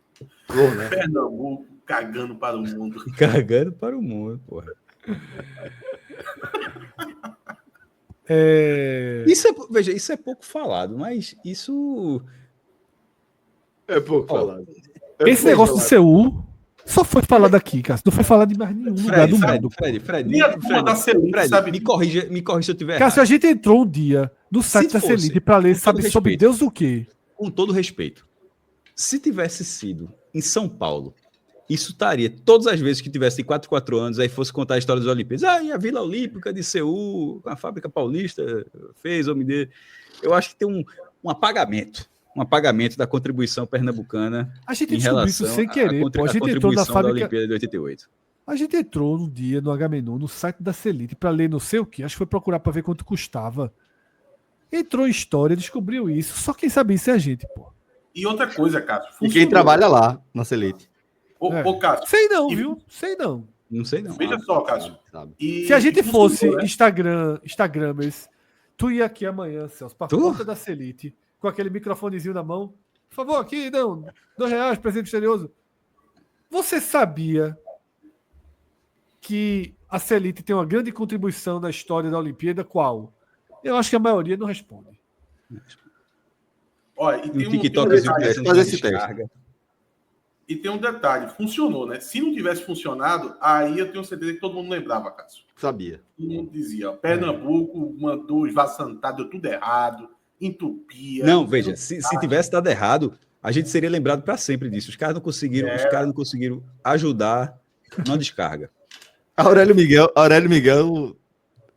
Flor, né? Pernambuco cagando para o mundo. Cagando para o mundo, porra. Veja, isso é pouco falado, mas isso... É pouco falado. Esse negócio do CU só foi falado aqui, cara. Não foi falado em mais nenhum lugar do mundo. Fred, Nem a turma da Celite sabe. me corrija se eu tiver Cássio, errado. a gente entrou um dia no site da fosse, Celite para ler, com sabe todo sobre respeito. Deus o quê? Com todo respeito, se tivesse sido em São Paulo, isso estaria, todas as vezes que tivesse 4 anos, aí fosse contar a história das Olimpíadas, e a Vila Olímpica de Seul, a fábrica paulista fez, eu acho que tem um apagamento da contribuição pernambucana A gente em descobriu isso relação sem querer, pô. A gente entrou na da fábrica. Olimpíada de 88. A gente entrou no dia no H-Menu, no site da Celite, para ler não sei o que. Acho que foi procurar para ver quanto custava. Entrou em história, descobriu isso. Só quem sabe isso é a gente, pô. E outra coisa, Cássio. E quem trabalha lá, na Celite. Ô, Cássio. Sei não, viu? Sei não. Não sei não. Veja só, Cássio. Sabe? Se a gente fosse né? Instagramers, tu ia aqui amanhã, Celso, para a porta da Celite, com aquele microfonezinho na mão. Por favor, aqui, não. R$2, presente misterioso. Você sabia que a Celite tem uma grande contribuição na história da Olimpíada? Qual? Eu acho que a maioria não responde. Olha, e tem Um um TikTokzinho detalhe. pensando fazer na esse descarga. E tem um detalhe. Funcionou, né? Se não tivesse funcionado, aí eu tenho certeza que todo mundo lembrava, Cássio. Sabia. Todo mundo dizia, ó, Pernambuco mandou os vassantado, deu tudo errado, entupia. Não, veja, se tivesse dado errado, a gente seria lembrado para sempre disso. Os caras não conseguiram ajudar na descarga. Aurélio Miguel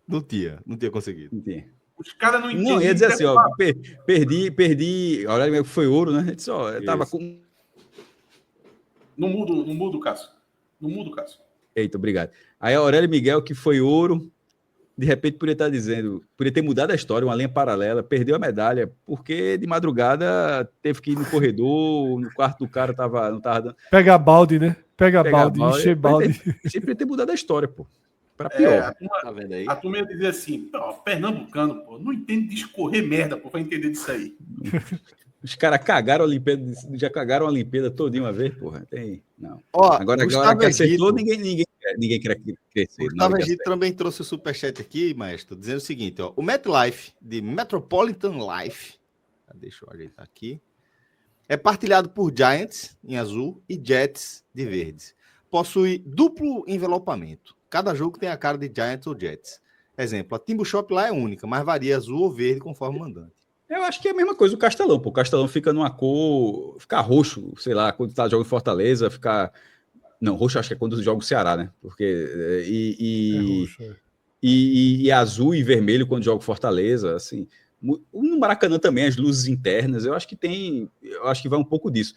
não tinha conseguido. Entendi. Os caras não entendiam. Não, ia dizer assim, ó, perdi, a hora que foi ouro, né? Ele disse, ó, eu tava com... Não mudo, Cássio. Não mudo, Cássio. Eita, obrigado. Aí a Aurélio Miguel, que foi ouro, de repente poderia ter mudado a história, uma linha paralela, perdeu a medalha, porque de madrugada teve que ir no corredor, no quarto do cara não tava dando... Pega balde, né? Pega balde, encher balde. Sempre ter mudado a história, pô. Pra pior. Tá vendo aí? A turma ia dizer assim, ó, pernambucano, pô, não entende de escorrer merda, pô, vai entender disso aí. Os caras cagaram a Olimpíada, já cagaram a Olimpíada todinha uma vez, porra. Não. Ó, Agora Gustavo que acertou, Egito- ninguém quer crescer. Gustavo Egito também trouxe o superchat aqui, maestro, dizendo o seguinte, ó. O MetLife, de Metropolitan Life, deixa eu ajeitar aqui, é partilhado por Giants, em azul, e Jets, de verdes. Possui duplo envelopamento. Cada jogo tem a cara de Giants ou Jets. Exemplo, a Timbu Shop lá é única, mas varia azul ou verde conforme o mandante. Eu acho que é a mesma coisa do Castelão, pô. O Castelão fica numa cor, fica roxo, sei lá, quando tá jogando em Fortaleza, fica... Não, roxo acho que é quando joga o Ceará, né? Porque... E azul e vermelho quando joga o Fortaleza, assim... No Maracanã também, as luzes internas, eu acho que vai um pouco disso.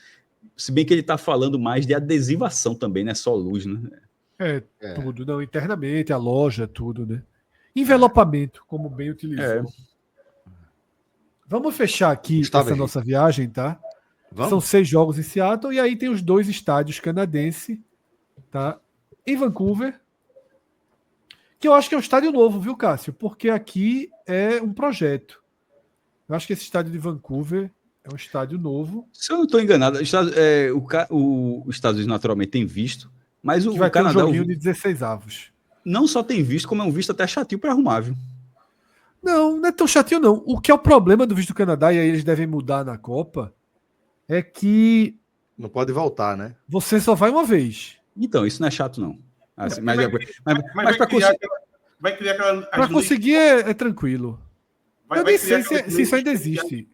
Se bem que ele tá falando mais de adesivação também, né? Só luz, né? Tudo, não, internamente, a loja, tudo, né? Envelopamento, como bem utilizou. Vamos fechar aqui essa nossa viagem, tá? Vamos? São 6 jogos em Seattle, e aí tem os 2 estádios canadenses, tá? Em Vancouver, que eu acho que é um estádio novo, viu, Cássio? Porque aqui é um projeto. Eu acho que esse estádio de Vancouver é um estádio novo. Se eu não estou enganado, os Estados Unidos naturalmente tem visto, mas Que vai o ter Canadá um joguinho de 16 avos. não só tem visto, como é um visto até chatinho para arrumar, viu? Não é tão chatinho, não. O que é o problema do visto do Canadá, e aí eles devem mudar na Copa, é que Não pode voltar, né? você só vai uma vez. Então, isso não é chato, não. Assim, mas vai criar aquela... Para conseguir é tranquilo. Eu nem sei se isso ainda existe.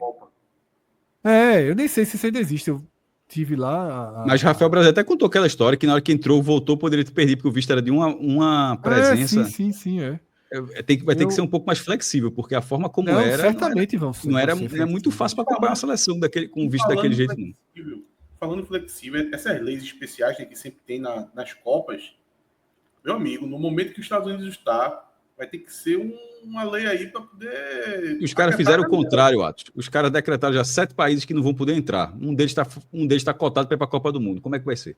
Eu nem sei se isso ainda existe. Eu tive lá... Mas Rafael Brasil até contou aquela história que na hora que entrou, voltou, poderia ter perdido, porque o visto era de uma presença. Sim, é. Vai ter que ser um pouco mais flexível, porque a forma como Não, era. certamente vão ser. Não era flexíveis. muito fácil para acompanhar uma seleção com E visto daquele jeito, não. Falando flexível, essas leis especiais, né, que sempre tem nas Copas, meu amigo, no momento que os Estados Unidos está, vai ter que ser uma lei aí para poder. E os caras fizeram o contrário, Atos. Os caras decretaram já 7 países que não vão poder entrar. Um deles está cotado para ir para a Copa do Mundo. Como é que vai ser?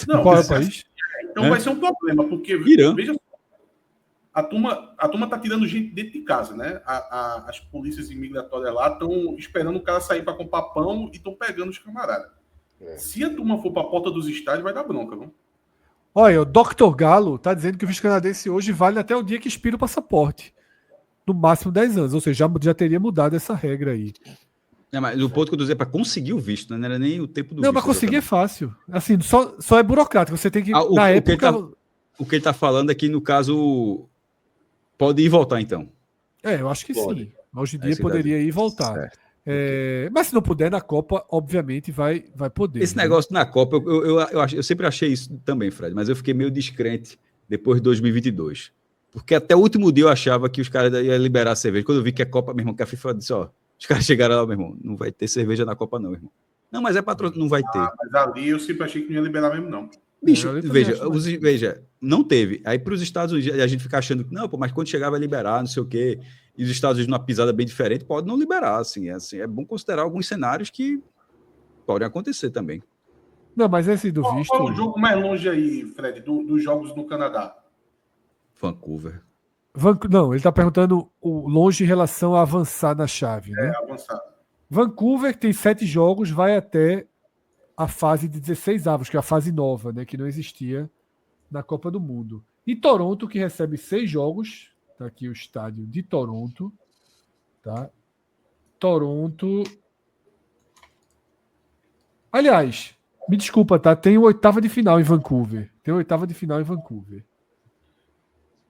Não, Qual é o país? Então vai ser um problema, porque Irã. veja só, a turma tá tirando gente dentro de casa, né? As polícias imigratórias lá estão esperando o cara sair para comprar pão e estão pegando os camaradas. Se a turma for para a porta dos estádios, vai dar bronca, não? Olha, o Dr. Galo está dizendo que o visto canadense hoje vale até o dia que expira o passaporte. No máximo 10 anos. Ou seja, já teria mudado essa regra aí. Mas o ponto que eu dizia é para conseguir o visto, né? Não era nem o tempo do Não, visto. mas conseguir é fácil. Assim, só é burocrático. Você tem que. Na época. O que ele está falando é que, no caso, pode ir e voltar, então. Eu acho que Pode. sim. Hoje em dia poderia ir e voltar. Certo. Mas se não puder, na Copa, obviamente, vai poder. Esse negócio na Copa, eu sempre achei isso também, Fred, mas eu fiquei meio descrente depois de 2022. Porque até o último dia eu achava que os caras iam liberar a cerveja. Quando eu vi que a Copa, meu irmão, que a FIFA disse, ó, os caras chegaram lá, meu irmão, não vai ter cerveja na Copa não, irmão. Não, mas é patrocínio, não vai ter. Mas ali eu sempre achei que não ia liberar mesmo, não. Bicho, veja, não teve. Aí para os Estados Unidos, a gente fica achando que, não, pô, mas quando chegar vai liberar, não sei o quê. E os Estados Unidos, numa pisada bem diferente, pode não liberar, assim. É bom considerar alguns cenários que podem acontecer também. Não, mas esse do visto... Qual é o jogo mais longe aí, Fred, dos jogos no Canadá? Vancouver. Não, ele está perguntando o longe em relação a avançar na chave, né? Avançar. Vancouver tem 7 jogos, vai até a fase de 16 avos, que é a fase nova, né? Que não existia na Copa do Mundo. E Toronto, que recebe 6 jogos, tá aqui o estádio de Toronto, tá? Toronto... Aliás, me desculpa, tá? Tem 1/8 de final em Vancouver.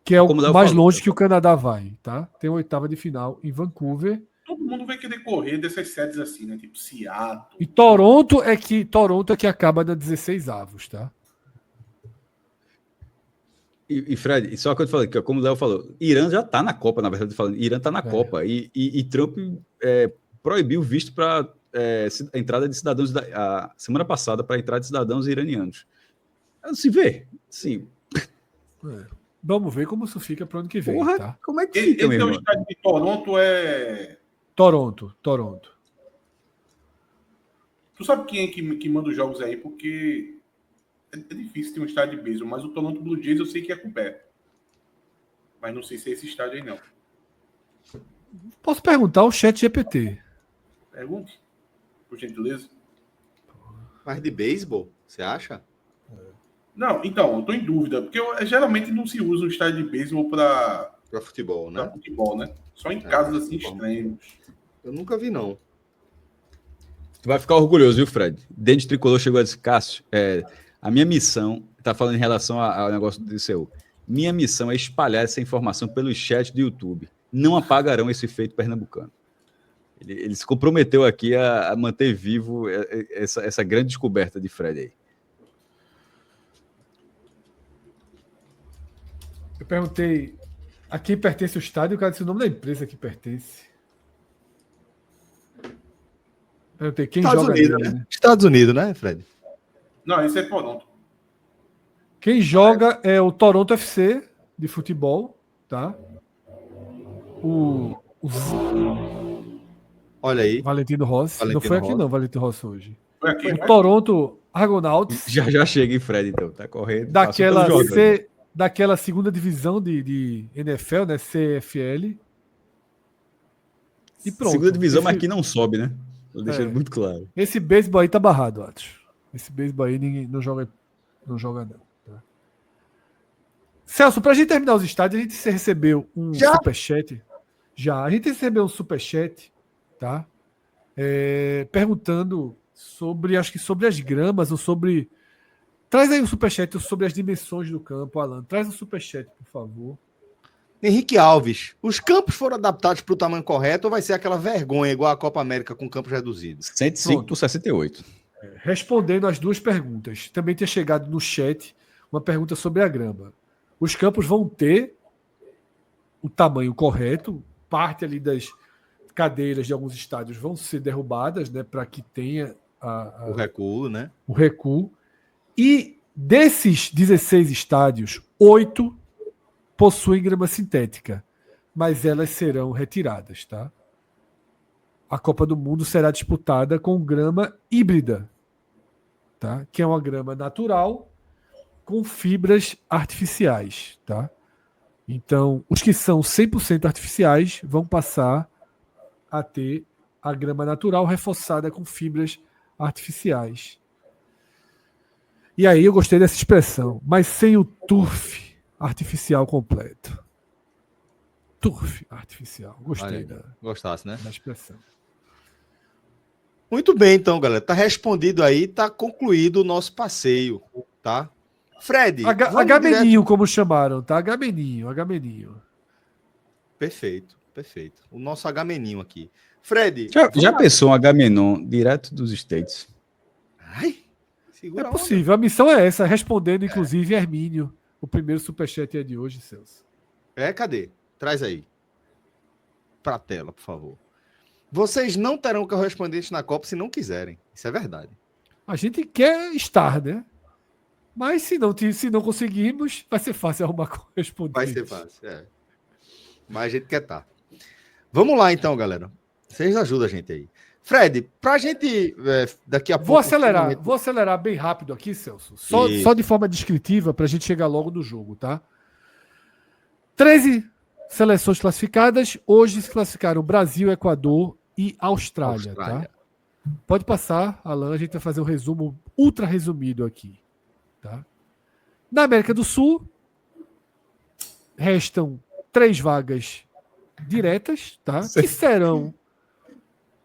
Que é o mais longe que o Canadá vai, tá? Tem 1/8 de final em Vancouver. Todo mundo vai querer correr dessas sedes assim, né? Tipo Seattle. E Toronto é que acaba na 16 avos, tá? E Fred, só que eu te falei, que como o Léo falou, Irã já está na Copa, na verdade, falando, Irã está na Copa. E Trump proibiu o visto para entrada de cidadãos a semana passada para entrada de cidadãos iranianos. Se vê, sim. Vamos ver como isso fica para o ano que vem. Porra, tá? como é que fica, meu irmão? O estádio de Toronto é... Toronto. Tu sabe quem é que manda os jogos aí? Porque é difícil ter um estádio de beisebol, mas o Toronto Blue Jays eu sei que é com pé. Mas não sei se é esse estádio aí, não. Posso perguntar ao chat GPT. Pergunte, por gentileza. Mas de beisebol, você acha? Não, então, eu tô em dúvida, porque geralmente não se usa um estádio de beisebol para futebol, né? Só em casos assim extremos. Eu nunca vi, não. Tu vai ficar orgulhoso, viu, Fred? Dente Tricolor chegou a dizer, Cássio, a minha missão, tá falando em relação ao negócio do seu, minha missão é espalhar essa informação pelo chat do YouTube. Não apagarão esse feito pernambucano. Ele se comprometeu aqui a manter vivo essa grande descoberta de Fred aí. Eu perguntei a quem pertence o estádio, o cara disse o nome da empresa que pertence. Perguntei quem Estados joga Unidos, nele, né? Estados Unidos, né, Fred? Não, esse é Toronto. Quem joga é o Toronto FC de futebol, tá? Olha aí. Valentino Rossi. Não foi aqui, não, Valentino Rossi hoje. Foi aqui, O Toronto Argonauts. Já chega em Fred, então. Tá correndo. Daquela segunda divisão de NFL, né? CFL. E pronto. Segunda divisão, mas aqui não sobe, né? Tô deixando muito claro. Esse beisebol aí tá barrado, Atos. Esse beisebol aí ninguém não joga não. Tá? Celso, pra gente terminar os estádios, a gente recebeu um superchat. A gente recebeu um superchat, tá? Perguntando sobre as gramas ou sobre... Traz aí um superchat sobre as dimensões do campo, Alan. Traz um superchat, por favor. Henrique Alves, os campos foram adaptados para o tamanho correto ou vai ser aquela vergonha igual a Copa América com campos reduzidos? 105 por 68. Respondendo as duas perguntas. Também tinha chegado no chat uma pergunta sobre a grama. Os campos vão ter o tamanho correto. Parte ali das cadeiras de alguns estádios vão ser derrubadas, né, para que tenha O recuo, né? o recuo. E desses 16 estádios, 8 possuem grama sintética, mas elas serão retiradas, tá? A Copa do Mundo será disputada com grama híbrida, tá? Que é uma grama natural com fibras artificiais, tá? Então, os que são 100% artificiais vão passar a ter a grama natural reforçada com fibras artificiais. E aí eu gostei dessa expressão, mas sem o turf artificial completo. Turf artificial. Gostei Gostasse, né? da expressão. Muito bem, então, galera. Tá respondido aí, tá concluído o nosso passeio, tá? Fred. Agameninho, como chamaram, tá? Agameninho. Perfeito. O nosso Agameninho aqui. Fred. Já pensou um Agamenon direto dos States? Ai, segura É possível. A missão é essa, respondendo, inclusive, Hermínio. O primeiro superchat é de hoje, Celso. Cadê? Traz aí. Pra tela, por favor. Vocês não terão correspondente na Copa se não quiserem. Isso é verdade. A gente quer estar, né? Mas se não conseguirmos, vai ser fácil arrumar correspondente. Vai ser fácil, Mas a gente quer estar. Vamos lá, então, galera. Vocês ajudam a gente aí. Fred, pra gente daqui a pouco... Vou acelerar bem rápido aqui, Celso. Só de forma descritiva, pra gente chegar logo no jogo, tá? 13 seleções classificadas. Hoje se classificaram Brasil, Equador e Austrália. Tá? Pode passar, Alan. A gente vai fazer um resumo ultra resumido aqui. Tá? Na América do Sul, restam 3 vagas diretas, tá?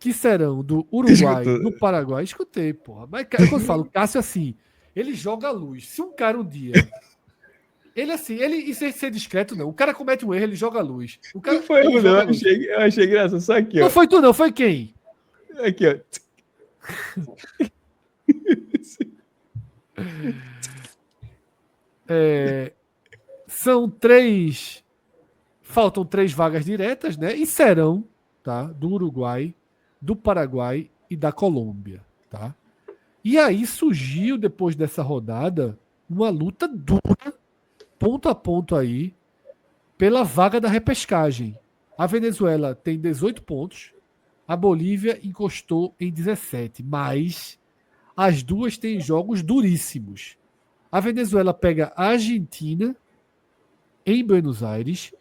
Que serão do Uruguai, do Paraguai. Escutei, porra. Mas quando eu falo Cássio assim, ele joga a luz. Se um cara um dia... Isso é ser discreto, não. O cara comete um erro, ele joga a luz. O cara, não foi eu, não. Eu achei engraçado. Só aqui, ó. Não foi tu, não. Foi quem? Aqui, ó. São 3... Faltam 3 vagas diretas, né? E serão, tá? Do Uruguai, do Paraguai e da Colômbia, tá? E aí surgiu, depois dessa rodada, uma luta dura, ponto a ponto aí, pela vaga da repescagem. A Venezuela tem 18 pontos, a Bolívia encostou em 17, mas as duas têm jogos duríssimos. A Venezuela pega a Argentina em Buenos Aires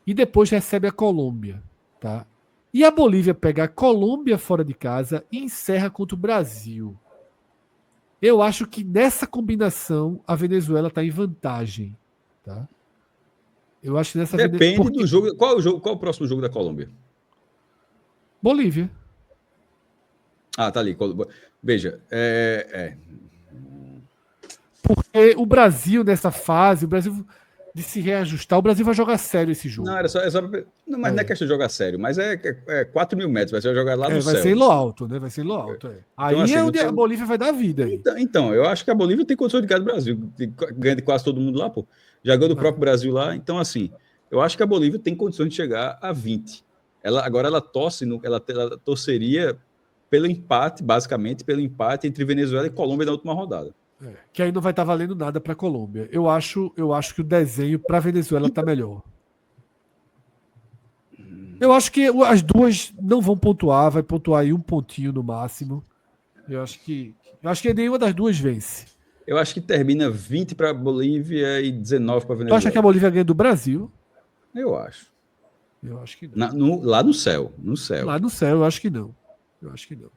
e depois recebe a Colômbia, tá? E a Bolívia pega a Colômbia fora de casa e encerra contra o Brasil. Eu acho que nessa combinação a Venezuela está em vantagem, tá? Eu acho que nessa depende do jogo. Qual é o próximo jogo da Colômbia? Bolívia. Ah, tá ali. Veja, Porque o Brasil nessa fase, o Brasil de se reajustar, o Brasil vai jogar sério esse jogo. Não, não, mas não é questão de jogar sério, mas é 4.000 metros, vai ser jogar lá no céu. Vai ser em lo alto, né? Vai ser em lo alto. Aí então, assim, é onde a Bolívia vai dar vida. Aí. Então, eu acho que a Bolívia tem condições de ganhar do Brasil. Ganha de quase todo mundo lá, pô. Já ganhou do próprio Brasil lá. Então, assim, eu acho que a Bolívia tem condições de chegar a 20. Agora ela torceria pelo empate, basicamente, pelo empate entre Venezuela e Colômbia na última rodada. Que aí não vai estar valendo nada para a Colômbia. Eu acho que o desenho para a Venezuela está melhor. Eu acho que as duas não vão pontuar, vai pontuar aí um pontinho no máximo. Eu acho que nenhuma das duas vence. Eu acho que termina 20 para a Bolívia e 19 para a Venezuela. Tu acha que a Bolívia ganha do Brasil? Eu acho. Eu acho que não. Lá no céu. No céu. Lá no céu, eu acho que não. Eu acho que não.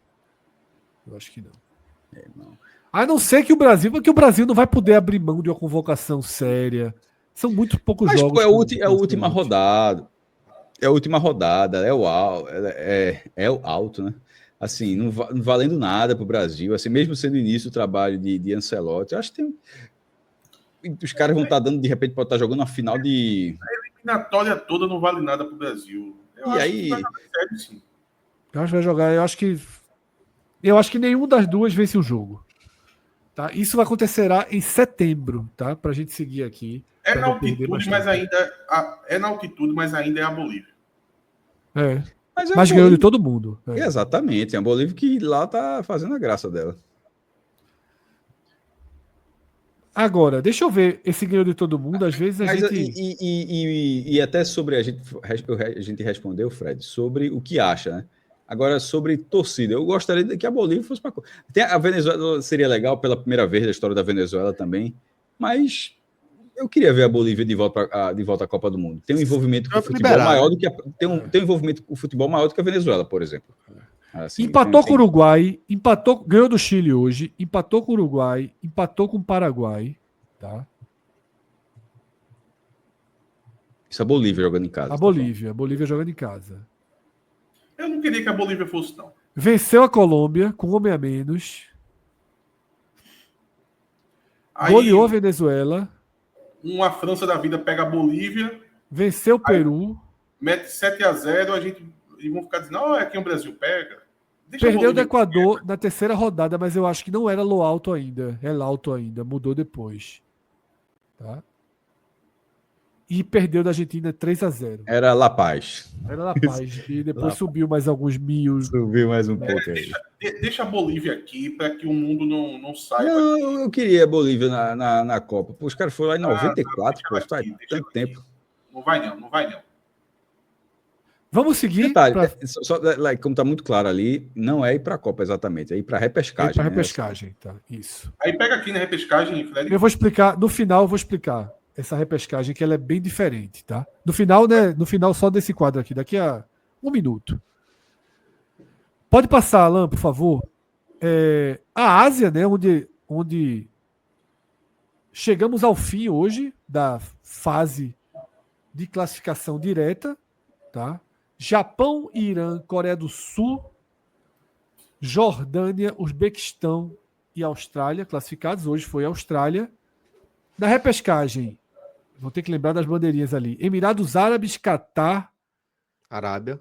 Não. A não ser que o Brasil não vai poder abrir mão de uma convocação séria. São muito poucos jogos. Mas é a última rodada. É a última rodada, é o alto, né? Assim, não valendo nada para o Brasil, assim, mesmo sendo o início do trabalho de Ancelotti, eu acho que os caras vão estar dando, de repente, pode estar jogando uma final de... A eliminatória toda não vale nada para o Brasil. E aí... Sério, sim. Eu acho que vai jogar, eu acho que nenhum das duas vence o jogo. Tá? Isso acontecerá em setembro, tá? Pra gente seguir aqui. É pra na não perder altitude, mais tempo. é na altitude, mas ainda é a Bolívia. É. Mas é Mas a ganhou de Bolívia. todo mundo. É. Exatamente, é a Bolívia que lá tá fazendo a graça dela. Agora, deixa eu ver esse ganhou de todo mundo. Às vezes a Mas gente. e até sobre a gente respondeu, Fred, sobre o que acha, né? Agora, sobre torcida, eu gostaria que a Bolívia fosse para. A Venezuela seria legal pela primeira vez da história da Venezuela também, mas eu queria ver a Bolívia de volta à Copa do Mundo. Tem um envolvimento com o futebol liberar, maior né? do que tem um envolvimento com o futebol maior do que a Venezuela, por exemplo. Assim, Empatou com o Uruguai, ganhou do Chile hoje, empatou com o Uruguai, empatou com o Paraguai. Tá? Isso é a Bolívia jogando em casa. A Bolívia jogando em casa. Eu não queria que a Bolívia fosse, não. Venceu a Colômbia com um homem a menos. Aí, Goleou a Venezuela. uma França da vida pega a Bolívia, Venceu o Peru. mete 7-0, e vão ficar dizendo, é quem o Brasil pega. Deixa a Perdeu do Bolívia Equador na terceira rodada, mas eu acho que não era Loalto ainda. É Lauto ainda. Mudou depois. Tá? E perdeu da Argentina 3-0. Era La Paz. Era La Paz. E depois La subiu mais alguns mil. Subiu mais um pouco aí. Deixa a Bolívia aqui para que o mundo não saiba. Não, eu queria a Bolívia na Copa. Pô, os caras foram lá em 94, deixa pô, ela faz aqui, deixa tanto ela tempo. aqui. Não vai não. Vamos seguir. Detalhe, Pra... como está muito claro ali, não é ir para a Copa exatamente, é ir para a repescagem. Para né? repescagem, tá? Isso. Aí pega aqui na repescagem, Fred. Eu vou explicar, no final eu vou explicar essa repescagem, que ela é bem diferente, tá? No final, né? No final só desse quadro aqui, daqui a 1 minuto. Pode passar, Alan, por favor. A Ásia, né? Onde chegamos ao fim hoje da fase de classificação direta, tá? Japão, Irã, Coreia do Sul, Jordânia, Uzbequistão e Austrália classificados. Hoje foi a Austrália. Na repescagem, vou ter que lembrar das bandeirinhas ali. Emirados Árabes, Catar, Arábia.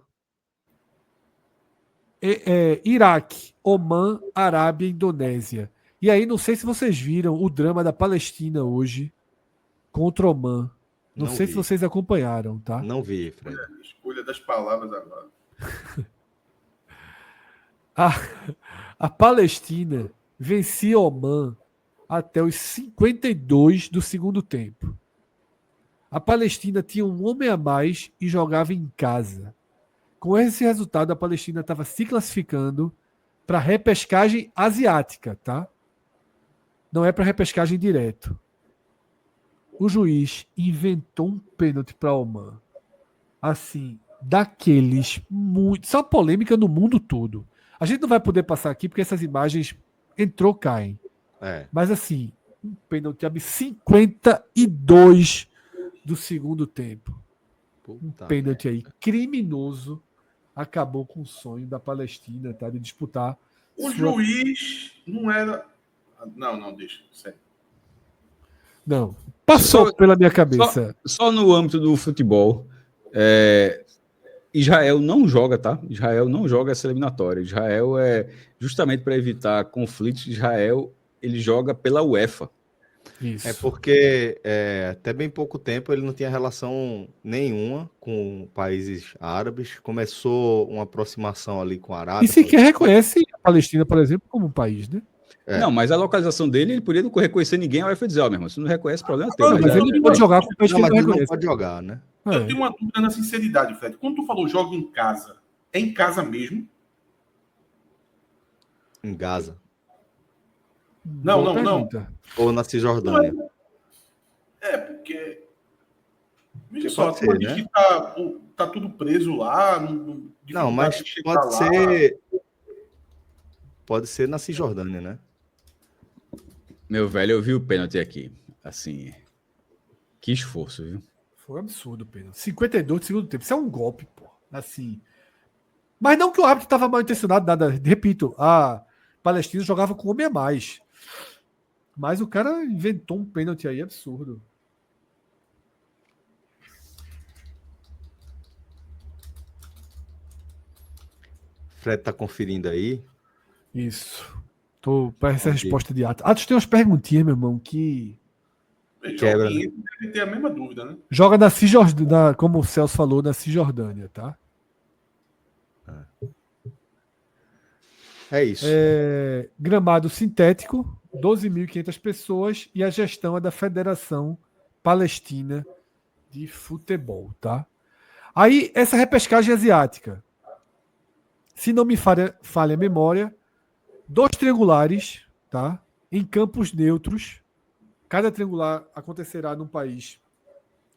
Iraque, Omã, Arábia, Indonésia. E aí, não sei se vocês viram o drama da Palestina hoje contra Omã. Não sei vi. se vocês acompanharam, tá? Não vi, Fred. Escolha das palavras agora. A Palestina vencia Omã até os 52 do segundo tempo. A Palestina tinha um homem a mais e jogava em casa. Com esse resultado, a Palestina estava se classificando para repescagem asiática, tá? Não é para repescagem direto. O juiz inventou um pênalti para Omã. Assim, daqueles muito... Só polêmica no mundo todo. A gente não vai poder passar aqui porque essas imagens caem. Mas assim, um pênalti abre 52 do segundo tempo. Um pênalti aí criminoso acabou com o sonho da Palestina, tá, de disputar. O juiz não era... Não, deixa. Sério. Não, passou pela minha cabeça. Só no âmbito do futebol, Israel não joga, tá? Israel não joga essa eliminatória. Israel justamente para evitar conflitos, Israel ele joga pela UEFA. Isso. É porque até bem pouco tempo ele não tinha relação nenhuma com países árabes. Começou uma aproximação ali com a Arábia. E sequer reconhece a Palestina, por exemplo, como um país, né? Não, mas a localização dele, ele podia não reconhecer ninguém, a UEFA dizer, meu irmão, se não reconhece, problema teu. Mas ele não pode jogar com o país que ele não Mas ele não reconhece. pode jogar, né? Eu tenho uma dúvida na sinceridade, Fred. Quando tu falou joga em casa, é em casa mesmo? Em Gaza. Não. Ou na Cisjordânia. Porque... Veja Que só, pode tu ser, diz né? que tá tudo preso lá. Não, mas pode ser... Pode ser na Cisjordânia, né? Meu velho, eu vi o pênalti aqui. Assim, que esforço, viu? Foi um absurdo, Pedro. 52 de segundo tempo. Isso é um golpe, pô. Assim. Mas não que o árbitro estava mal intencionado, nada. Repito, a Palestina jogava com homem a mais. Mas o cara inventou um pênalti aí absurdo. Fred tá conferindo aí. Isso. Tô para essa resposta de Atos. Atos tem umas perguntinhas, meu irmão, que Quebra, O Oriente deve ter a mesma dúvida, né? Joga na Cisjordânia, como o Celso falou, na Cisjordânia, tá? É isso. Gramado sintético, 12.500 pessoas, e a gestão é da Federação Palestina de Futebol, tá? Aí, essa repescagem asiática, se não me falha a memória, 2 triangulares, tá? Em campos neutros. Cada triangular acontecerá num país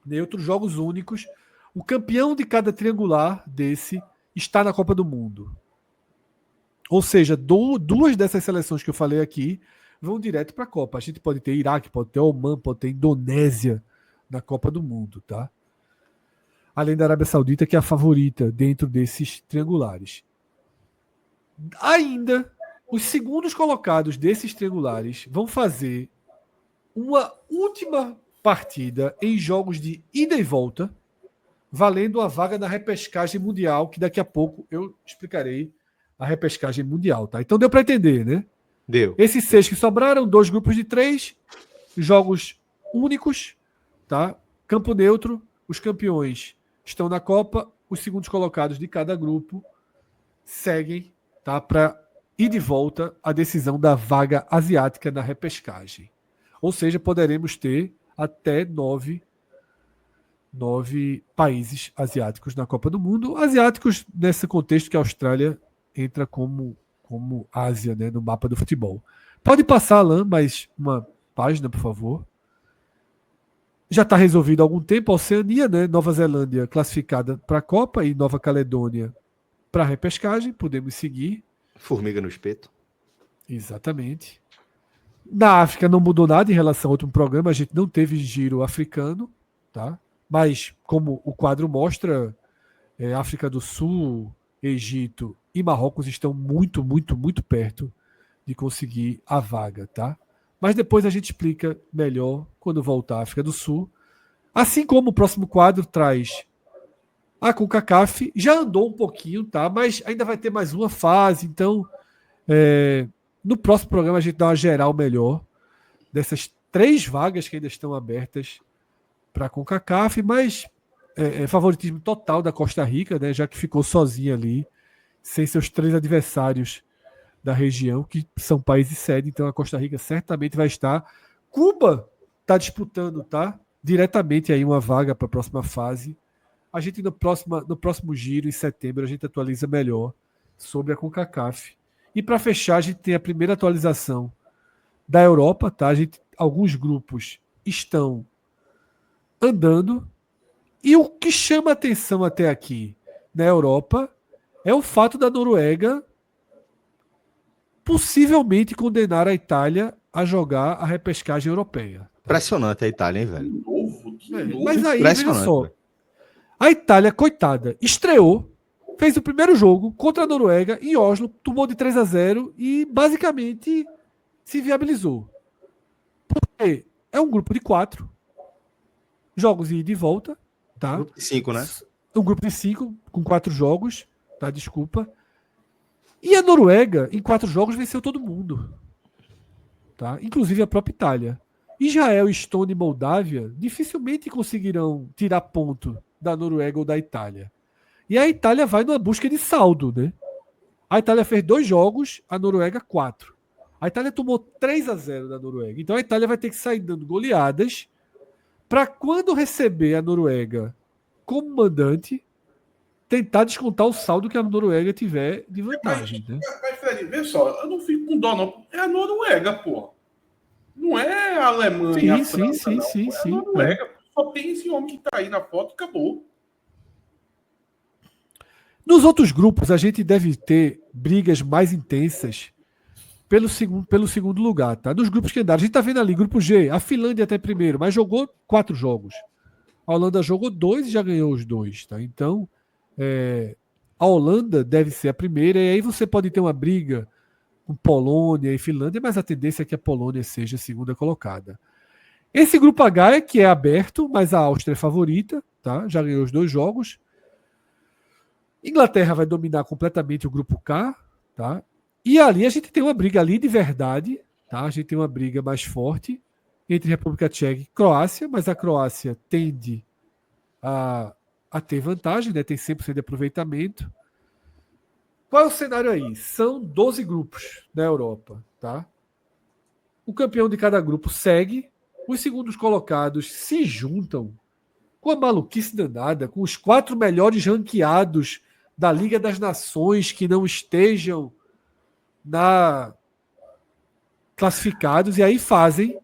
neutro, jogos únicos. O campeão de cada triangular desse está na Copa do Mundo. Ou seja, duas dessas seleções que eu falei aqui vão direto para a Copa. A gente pode ter Iraque, pode ter Oman, pode ter Indonésia na Copa do Mundo, tá? Além da Arábia Saudita, que é a favorita dentro desses triangulares. Ainda, os segundos colocados desses triangulares vão fazer uma última partida em jogos de ida e volta, valendo a vaga na repescagem mundial, que daqui a pouco eu explicarei a repescagem mundial, tá? Então deu para entender, né? Deu. Esses 6 que sobraram, 2 grupos de 3, jogos únicos, tá? Campo neutro, os campeões estão na Copa, os segundos colocados de cada grupo seguem, tá? Para ir de volta a decisão da vaga asiática na repescagem. Ou seja, poderemos ter até 9 países asiáticos na Copa do Mundo. Asiáticos nesse contexto que a Austrália entra como Ásia, né, no mapa do futebol. Pode passar, Alan, mais uma página, por favor. Já está resolvido há algum tempo. A Oceania, né, Nova Zelândia classificada para a Copa e Nova Caledônia para a repescagem. Podemos seguir. Formiga no espeto. Exatamente. Na África não mudou nada em relação ao último programa. A gente não teve giro africano, tá? Mas, como o quadro mostra, África do Sul, Egito e Marrocos estão muito, muito, muito perto de conseguir a vaga, tá? Mas depois a gente explica melhor quando voltar à África do Sul. Assim como o próximo quadro traz a CONCACAF, já andou um pouquinho, tá? Mas ainda vai ter mais uma fase, então no próximo programa a gente dá uma geral melhor dessas 3 vagas que ainda estão abertas para a CONCACAF, mas favoritismo total da Costa Rica, né, já que ficou sozinha ali, sem seus 3 adversários da região, que são países sede, então a Costa Rica certamente vai estar. Cuba está disputando, tá? Diretamente aí uma vaga para a próxima fase. A gente no próximo giro, em setembro, a gente atualiza melhor sobre a CONCACAF. E para fechar, a gente tem a primeira atualização da Europa, tá? Alguns grupos estão andando. E o que chama atenção até aqui na Europa é o fato da Noruega possivelmente condenar a Itália a jogar a repescagem europeia. Impressionante a Itália, hein, velho? De novo. Mas aí, veja Impressionante, só, velho. a Itália, coitada, estreou, fez o primeiro jogo contra a Noruega em Oslo, tomou de 3-0 e basicamente se viabilizou. Porque é um grupo de 4, jogos de ida e volta, tá? Grupo de 5, né? Um grupo de 5, com 4 jogos, tá? Desculpa. E a Noruega, em 4 jogos, venceu todo mundo. Tá? Inclusive a própria Itália. Israel, Estônia e Moldávia dificilmente conseguirão tirar ponto da Noruega ou da Itália. E a Itália vai numa busca de saldo, né? A Itália fez 2 jogos, a Noruega 4. A Itália tomou 3-0 da Noruega. Então a Itália vai ter que sair dando goleadas para quando receber a Noruega como mandante, tentar descontar o saldo que a Noruega tiver de vantagem. Né? Mas, Fred, vê só, eu não fico com dó, não. É a Noruega, pô. Não é a Alemanha, a França, não. Sim. É a Noruega. Só tem esse homem que tá aí na foto e acabou. Nos outros grupos, a gente deve ter brigas mais intensas pelo segundo lugar, tá? Nos grupos que andaram. A gente tá vendo ali, grupo G, a Finlândia até primeiro, mas jogou 4 jogos. A Holanda jogou 2 e já ganhou os 2, tá? Então, a Holanda deve ser a primeira, e aí você pode ter uma briga com Polônia e Finlândia, mas a tendência é que a Polônia seja a segunda colocada. Esse grupo H é que é aberto, mas a Áustria é favorita, tá? Já ganhou os 2 jogos. Inglaterra vai dominar completamente o grupo K, tá? E ali a gente tem uma briga ali de verdade, tá? A gente tem uma briga mais forte entre República Tcheca e Croácia, mas a Croácia tende a ter vantagem, né? Tem 100% de aproveitamento. Qual é o cenário aí? São 12 grupos na Europa, tá? O campeão de cada grupo segue, os segundos colocados se juntam com a maluquice danada, com os 4 melhores ranqueados da Liga das Nações que não estejam classificados, e aí fazem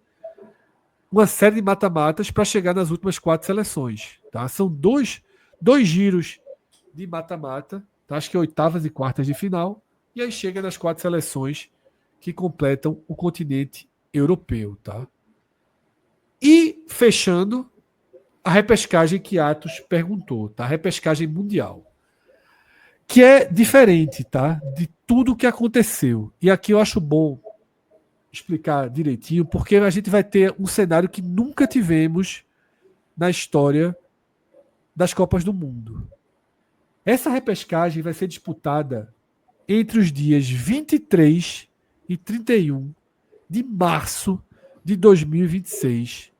uma série de mata-matas para chegar nas últimas 4 seleções. Tá? São dois giros de mata-mata, tá? Acho que oitavas e quartas de final, e aí chega nas 4 seleções que completam o continente europeu. Tá? E fechando, a repescagem que Atos perguntou, tá? A repescagem mundial, que é diferente, tá? De tudo que aconteceu. E aqui eu acho bom explicar direitinho, porque a gente vai ter um cenário que nunca tivemos na história das Copas do Mundo. Essa repescagem vai ser disputada entre os dias 23 e 31 de março de 2026.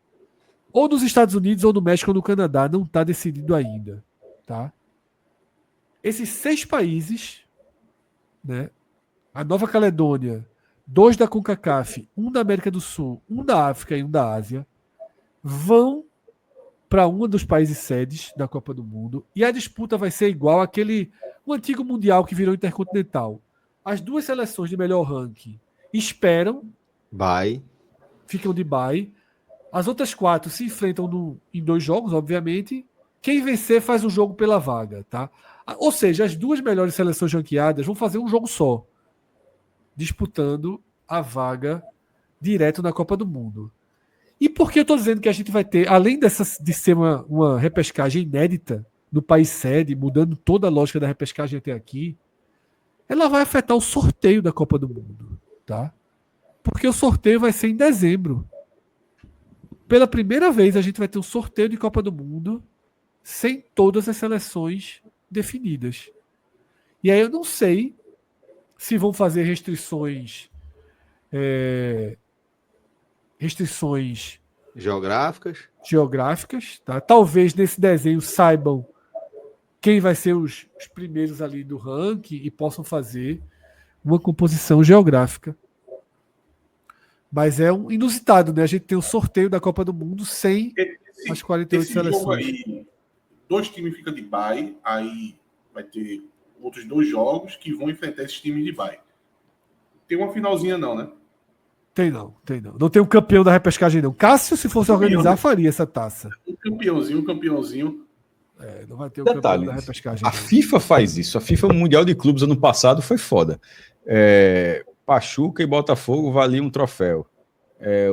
Ou nos Estados Unidos, ou no México, ou no Canadá. Não está decidido ainda. Tá? Esses 6 países, né? A Nova Caledônia, 2 da CONCACAF, 1 da América do Sul, 1 da África e 1 da Ásia, vão para um dos países sedes da Copa do Mundo, e a disputa vai ser igual àquele o antigo Mundial que virou Intercontinental. As 2 seleções de melhor ranking esperam, ficam de bye. As outras 4 se enfrentam em 2 jogos, obviamente. Quem vencer faz um jogo pela vaga, tá? Ou seja, as 2 melhores seleções ranqueadas vão fazer um jogo só, disputando a vaga direto na Copa do Mundo. E por que eu estou dizendo que a gente vai ter, além de ser uma repescagem inédita no país sede, mudando toda a lógica da repescagem até aqui, ela vai afetar o sorteio da Copa do Mundo, tá? Porque o sorteio vai ser em dezembro. Pela primeira vez a gente vai ter um sorteio de Copa do Mundo sem todas as seleções definidas. E aí eu não sei se vão fazer restrições geográficas, tá? Talvez nesse desenho saibam quem vai ser os primeiros ali do ranking e possam fazer uma composição geográfica. Mas é um inusitado, né? A gente tem o sorteio da Copa do Mundo sem as 48 seleções. Aí, 2 times ficam de bye, aí vai ter outros 2 jogos que vão enfrentar esses times de bye. Tem uma finalzinha não, né? Tem não. Não tem um campeão da repescagem, não. Cássio, se fosse organizar, faria essa taça. Um campeãozinho. Não vai ter um campeão da repescagem. A FIFA faz isso. A FIFA Mundial de Clubes ano passado foi foda. Pachuca e Botafogo valiam um troféu.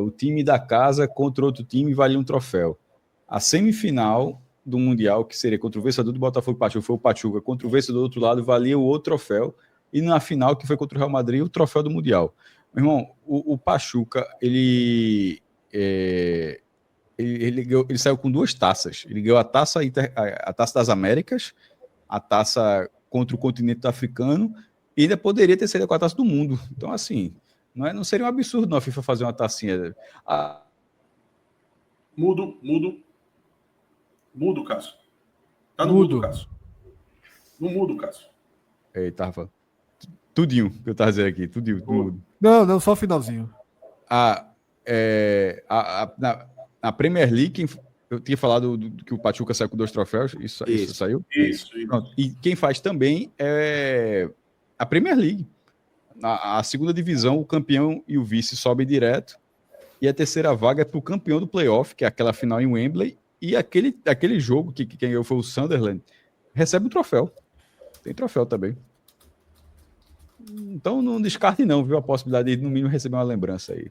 O time da casa contra outro time valia um troféu. A semifinal do Mundial, que seria contra o vencedor do Botafogo e Pachuca, foi o Pachuca, contra o vencedor do outro lado, valia o outro troféu. E na final, que foi contra o Real Madrid, o troféu do Mundial. Meu irmão, o Pachuca, ele saiu com 2 taças. Ele ganhou a taça das Américas, a taça contra o continente africano, e ainda poderia ter saído com a taça do mundo. Então, assim, não seria um absurdo não, a FIFA fazer uma tacinha. Mudo, Cássio. Tá no Mudo, Cássio. No mudo, Cássio. Eita, Rafa. Tudinho que eu tava dizendo aqui, tudinho. Mudo. Não, só o finalzinho. Na Premier League, eu tinha falado que o Pachuca saiu com 2 troféus, isso saiu? Isso. Pronto. E quem faz também é a Premier League. A segunda divisão, o campeão e o vice sobem direto, e a terceira vaga é para o campeão do playoff, que é aquela final em Wembley, e aquele jogo que quem ganhou foi o Sunderland, recebe um troféu. Tem troféu também. Então não descarte não, viu, a possibilidade de no mínimo receber uma lembrança aí.